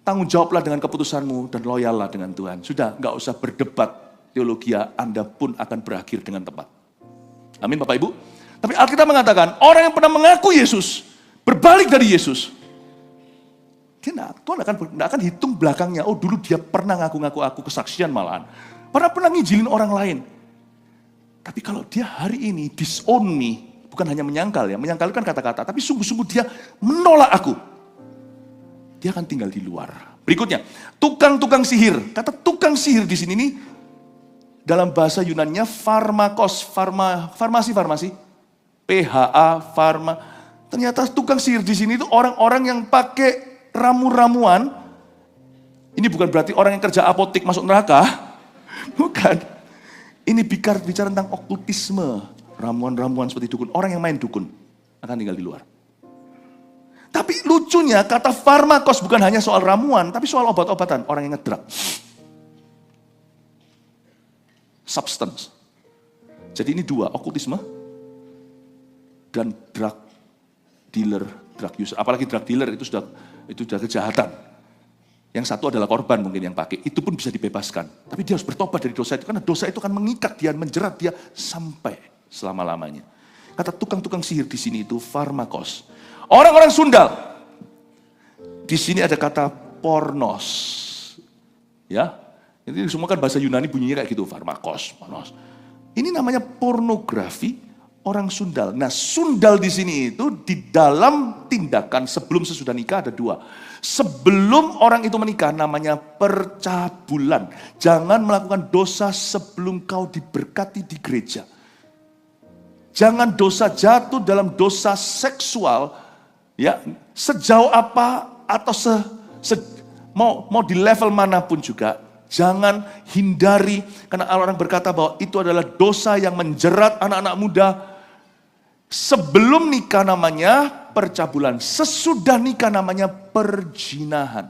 Tanggung jawablah dengan keputusanmu dan loyallah dengan Tuhan. Sudah gak usah berdebat teologi, Anda pun akan berakhir dengan tepat. Amin Bapak Ibu. Tapi Alkitab mengatakan, orang yang pernah mengaku Yesus, berbalik dari Yesus, Tuhan akan hitung belakangnya. Oh dulu dia pernah ngaku-ngaku aku, kesaksian malahan. Pernah ngijilin orang lain. Tapi kalau dia hari ini disown me, bukan hanya menyangkal ya, menyangkal kan kata-kata, tapi sungguh-sungguh dia menolak aku. Dia akan tinggal di luar. Berikutnya, tukang-tukang sihir. Kata tukang sihir di sini nih, dalam bahasa Yunannya farmakos, farmasi. PHA, farma. Ternyata tukang sihir di sini itu orang-orang yang pakai ramu-ramuan. Ini bukan berarti orang yang kerja apotik masuk neraka. Bukan. Ini bicara tentang okultisme. Ramuan-ramuan seperti dukun. Orang yang main dukun akan tinggal di luar. Tapi lucunya kata farmakos bukan hanya soal ramuan, tapi soal obat-obatan. Orang yang ngedrug. Substance. Jadi ini dua, okultisme dan drug dealer, drug user. Apalagi drug dealer itu sudah kejahatan. Yang satu adalah korban mungkin yang pakai. Itu pun bisa dibebaskan. Tapi dia harus bertobat dari dosa itu. Karena dosa itu akan mengikat dia, menjerat dia sampai selama-lamanya. Kata tukang-tukang sihir di sini itu farmakos. Orang-orang sundal. Di sini ada kata pornos. Ya. Ini semua kan bahasa Yunani bunyinya kayak gitu. Farmakos, pornos. Ini namanya pornografi orang sundal. Nah, sundal di sini itu di dalam tindakan sebelum sesudah nikah ada dua. Sebelum orang itu menikah namanya percabulan. Jangan melakukan dosa sebelum kau diberkati di gereja. Jangan dosa jatuh dalam dosa seksual, ya sejauh apa atau mau di level manapun juga. Jangan hindari, karena orang berkata bahwa itu adalah dosa yang menjerat anak-anak muda. Sebelum nikah namanya percabulan, sesudah nikah namanya perjinahan.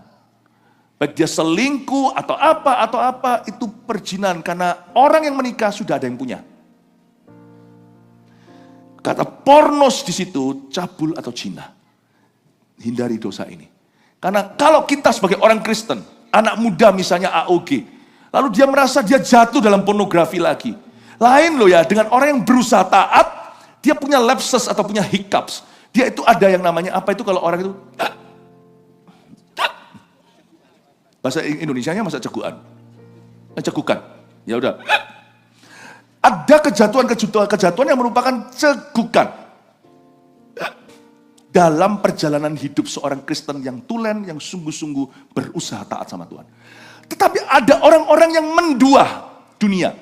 Baik dia selingkuh atau apa, itu perjinahan. Karena orang yang menikah sudah ada yang punya. Kata pornos di situ, cabul atau zina. Hindari dosa ini. Karena kalau kita sebagai orang Kristen, anak muda misalnya AOG, lalu dia merasa dia jatuh dalam pornografi lagi. Lain loh ya, dengan orang yang berusaha taat, dia punya lapses atau punya hiccups. Dia itu ada yang namanya, apa itu kalau orang itu, bahasa Indonesianya masa cegukan. Cegukan, ya udah. Ada kejatuhan yang merupakan cegukan. Dalam perjalanan hidup seorang Kristen yang tulen, yang sungguh-sungguh berusaha taat sama Tuhan. Tetapi ada orang-orang yang mendua dunia.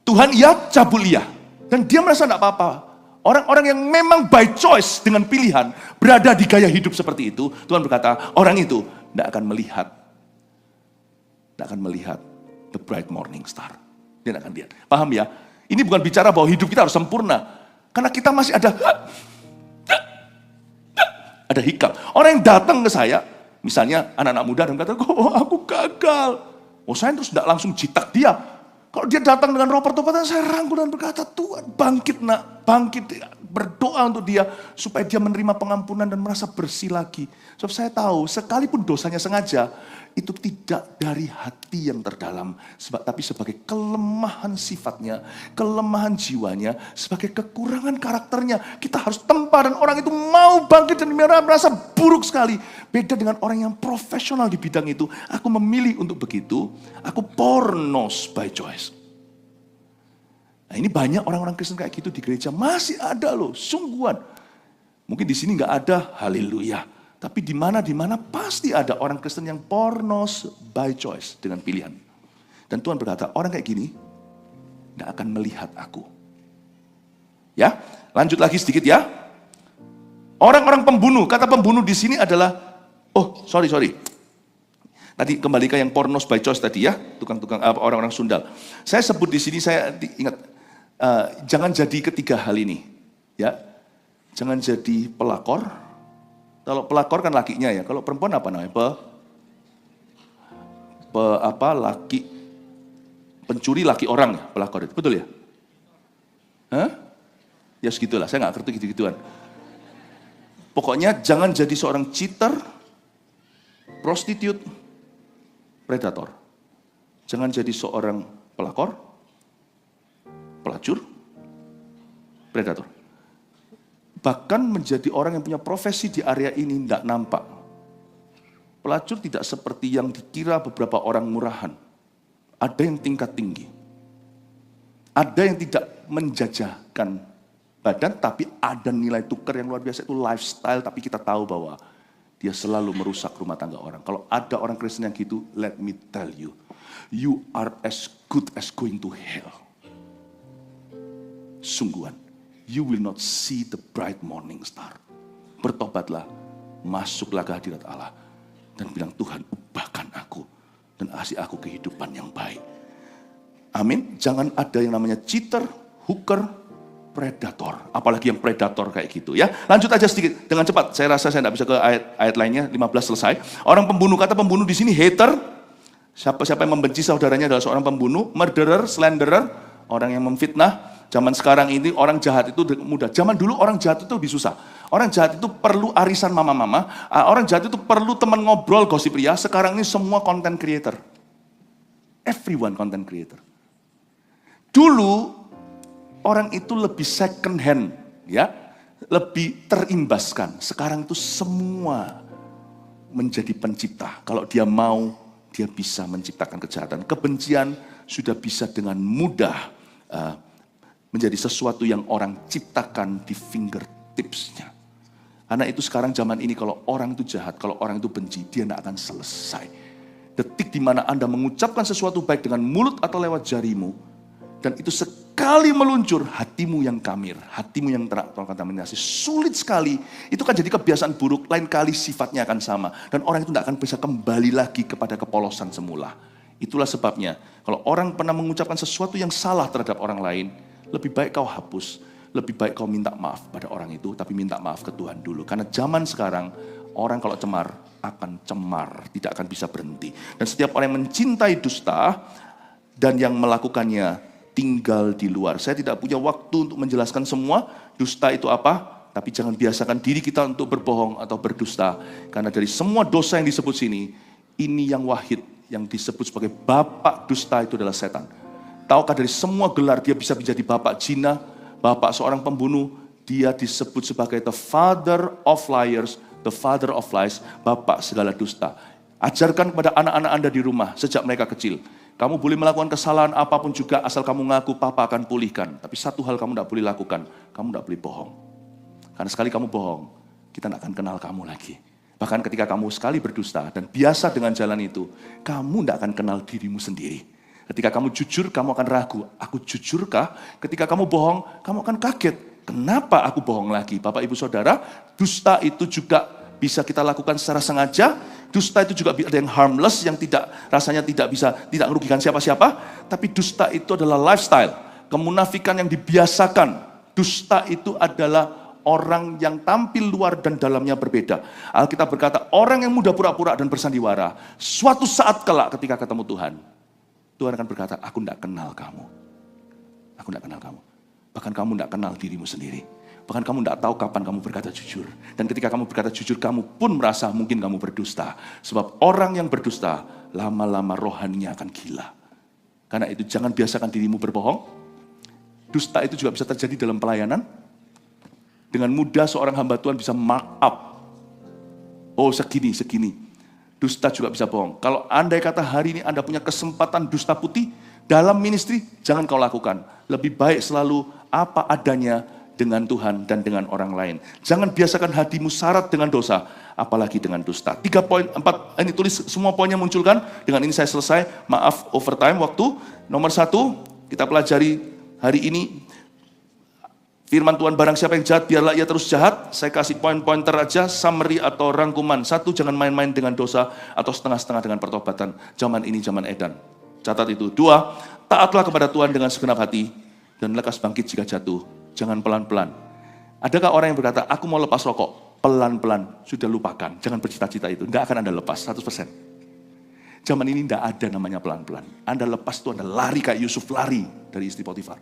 Tuhan iya, cabul iya. Dan dia merasa tidak apa-apa. Orang-orang yang memang by choice dengan pilihan berada di gaya hidup seperti itu. Tuhan berkata, orang itu tidak akan melihat the bright morning star. Dia tidak akan lihat. Paham ya? Ini bukan bicara bahwa hidup kita harus sempurna. Karena kita masih ada hikap. Orang yang datang ke saya, misalnya anak-anak muda dan kata, oh aku gagal. Oh saya terus tidak langsung jitak dia. Kalau dia datang dengan roh pertobatan, saya rangkul dan berkata, Tuhan bangkit nak, bangkit. Berdoa untuk dia, supaya dia menerima pengampunan dan merasa bersih lagi. Sebab saya tahu, sekalipun dosanya sengaja, itu tidak dari hati yang terdalam. Tapi sebagai kelemahan sifatnya, kelemahan jiwanya, sebagai kekurangan karakternya. Kita harus tempa dan orang itu mau bangkit dan merasa buruk sekali. Beda dengan orang yang profesional di bidang itu. Aku memilih untuk begitu, aku pornos by choice. Nah ini banyak orang-orang Kristen kayak gitu di gereja. Masih ada loh, sungguhan. Mungkin di sini gak ada, haleluya. Tapi di mana pasti ada orang Kristen yang pornos by choice dengan pilihan. Dan Tuhan berkata, orang kayak gini tidak akan melihat aku. Ya, lanjut lagi sedikit ya. Orang-orang pembunuh, kata pembunuh di sini adalah, sorry. Tadi kembali ke yang pornos by choice tadi ya, tukang-tukang orang-orang sundal. Saya sebut di sini, saya ingat, jangan jadi ketiga hal ini, ya. Jangan jadi pelakor. Kalau pelakor kan lakinya ya, kalau perempuan apa namanya? Pencuri laki orang ya, pelakor itu, betul ya? Ya segitulah, saya nggak ngerti gitu-gituan. Pokoknya jangan jadi seorang cheater, prostitute, predator. Jangan jadi seorang pelakor, pelacur, predator. Bahkan menjadi orang yang punya profesi di area ini tidak nampak. Pelacur tidak seperti yang dikira beberapa orang murahan. Ada yang tingkat tinggi. Ada yang tidak menjajahkan badan, tapi ada nilai tukar yang luar biasa, itu lifestyle, tapi kita tahu bahwa dia selalu merusak rumah tangga orang. Kalau ada orang Kristen yang gitu, let me tell you, you are as good as going to hell. Sungguhan. You will not see the bright morning star. Bertobatlah, masuklah ke hadirat Allah, dan bilang, Tuhan ubahkan aku, dan kasih aku kehidupan yang baik. Amin. Jangan ada yang namanya cheater, hooker, predator. Apalagi yang predator kayak gitu ya. Lanjut aja sedikit, dengan cepat. Saya rasa saya tidak bisa ke ayat lainnya, 15 selesai. Orang pembunuh, kata pembunuh di sini hater. Siapa yang membenci saudaranya adalah seorang pembunuh. Murderer, slanderer, orang yang memfitnah. Zaman sekarang ini orang jahat itu mudah. Zaman dulu orang jahat itu lebih susah. Orang jahat itu perlu arisan mama-mama. Orang jahat itu perlu teman ngobrol gosip ria. Sekarang ini semua content creator. Everyone content creator. Dulu orang itu lebih second hand, ya, lebih terimbaskan. Sekarang itu semua menjadi pencipta. Kalau dia mau, dia bisa menciptakan kejahatan. Kebencian sudah bisa dengan mudah menjadi sesuatu yang orang ciptakan di fingertipsnya. Karena itu sekarang zaman ini kalau orang itu jahat, kalau orang itu benci, dia tidak akan selesai. Detik di mana Anda mengucapkan sesuatu baik dengan mulut atau lewat jarimu, dan itu sekali meluncur, hatimu yang kamir, hatimu yang terkontaminasi, sulit sekali. Itu kan jadi kebiasaan buruk, lain kali sifatnya akan sama. Dan orang itu tidak akan bisa kembali lagi kepada kepolosan semula. Itulah sebabnya, kalau orang pernah mengucapkan sesuatu yang salah terhadap orang lain, lebih baik kau hapus, lebih baik kau minta maaf pada orang itu, tapi minta maaf ke Tuhan dulu. Karena zaman sekarang, orang kalau cemar, akan cemar, tidak akan bisa berhenti. Dan setiap orang yang mencintai dusta, dan yang melakukannya tinggal di luar. Saya tidak punya waktu untuk menjelaskan semua, dusta itu apa, tapi jangan biasakan diri kita untuk berbohong atau berdusta. Karena dari semua dosa yang disebut sini, ini yang wahid, yang disebut sebagai bapak dusta itu adalah setan. Tahukah dari semua gelar dia bisa menjadi bapak zina, bapak seorang pembunuh, dia disebut sebagai the father of liars, the father of lies, bapak segala dusta. Ajarkan kepada anak-anak Anda di rumah sejak mereka kecil. Kamu boleh melakukan kesalahan apapun juga asal kamu ngaku, papa akan pulihkan. Tapi satu hal kamu tidak boleh lakukan, kamu tidak boleh bohong. Karena sekali kamu bohong, kita tidak akan kenal kamu lagi. Bahkan ketika kamu sekali berdusta dan biasa dengan jalan itu, kamu tidak akan kenal dirimu sendiri. Ketika kamu jujur, kamu akan ragu. Aku jujurkah? Ketika kamu bohong, kamu akan kaget. Kenapa aku bohong lagi? Bapak, Ibu, Saudara, dusta itu juga bisa kita lakukan secara sengaja. Dusta itu juga ada yang harmless, yang rasanya tidak merugikan siapa-siapa. Tapi dusta itu adalah lifestyle. Kemunafikan yang dibiasakan. Dusta itu adalah orang yang tampil luar dan dalamnya berbeda. Alkitab berkata, orang yang mudah pura-pura dan bersandiwara, suatu saat kelak ketika ketemu Tuhan, Tuhan akan berkata, aku tidak kenal kamu. Aku tidak kenal kamu. Bahkan kamu tidak kenal dirimu sendiri. Bahkan kamu tidak tahu kapan kamu berkata jujur. Dan ketika kamu berkata jujur, kamu pun merasa mungkin kamu berdusta. Sebab orang yang berdusta, lama-lama rohaninya akan gila. Karena itu jangan biasakan dirimu berbohong. Dusta itu juga bisa terjadi dalam pelayanan. Dengan mudah seorang hamba Tuhan bisa mark up. Oh segini. Dusta juga bisa bohong. Kalau andai kata hari ini Anda punya kesempatan dusta putih dalam ministry, jangan kau lakukan. Lebih baik selalu apa adanya dengan Tuhan dan dengan orang lain. Jangan biasakan hatimu syarat dengan dosa, apalagi dengan dusta. 3 poin, 4, ini tulis semua poinnya munculkan. Dengan ini saya selesai, maaf overtime waktu. Nomor 1, kita pelajari hari ini. Firman Tuhan, barang siapa yang jahat, biarlah ia terus jahat. Saya kasih poin-pointer aja, summary atau rangkuman. 1, jangan main-main dengan dosa atau setengah-setengah dengan pertobatan. Zaman ini zaman edan. Catat itu. 2, taatlah kepada Tuhan dengan segenap hati dan lekas bangkit jika jatuh. Jangan pelan-pelan. Adakah orang yang berkata, aku mau lepas rokok? Pelan-pelan, sudah lupakan. Jangan bercita-cita itu. Nggak akan Anda lepas, 100%. Zaman ini nggak ada namanya pelan-pelan. Anda lepas itu Anda lari kayak Yusuf lari dari istri Potifar.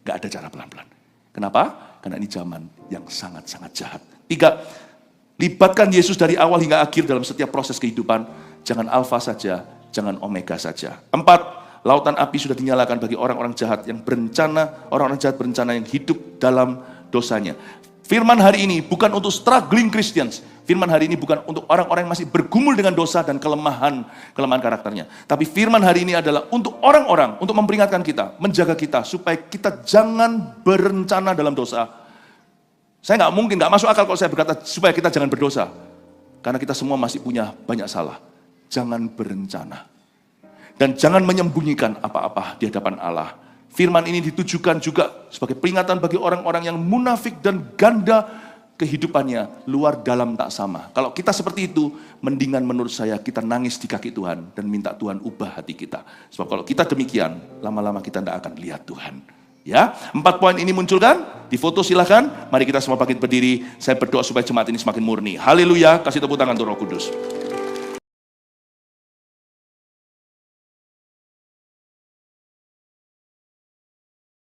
Nggak ada cara pelan-pelan. Kenapa? Karena ini zaman yang sangat-sangat jahat. 3, libatkan Yesus dari awal hingga akhir dalam setiap proses kehidupan. Jangan alfa saja, jangan omega saja. 4, lautan api sudah dinyalakan bagi orang-orang jahat yang berencana, orang-orang jahat berencana yang hidup dalam dosanya. Firman hari ini bukan untuk struggling Christians. Firman hari ini bukan untuk orang-orang yang masih bergumul dengan dosa dan kelemahan karakternya. Tapi firman hari ini adalah untuk orang-orang, untuk memperingatkan kita, menjaga kita, supaya kita jangan berencana dalam dosa. Saya nggak masuk akal kalau saya berkata supaya kita jangan berdosa. Karena kita semua masih punya banyak salah. Jangan berencana. Dan jangan menyembunyikan apa-apa di hadapan Allah. Firman ini ditujukan juga sebagai peringatan bagi orang-orang yang munafik dan ganda kehidupannya, luar dalam tak sama. Kalau kita seperti itu, mendingan menurut saya kita nangis di kaki Tuhan dan minta Tuhan ubah hati kita. Sebab kalau kita demikian, lama-lama kita tidak akan lihat Tuhan. Ya, 4 poin ini munculkan, difoto silahkan. Mari kita semua bangkit berdiri. Saya berdoa supaya jemaat ini semakin murni. Haleluya, kasih tepuk tangan untuk Roh Kudus.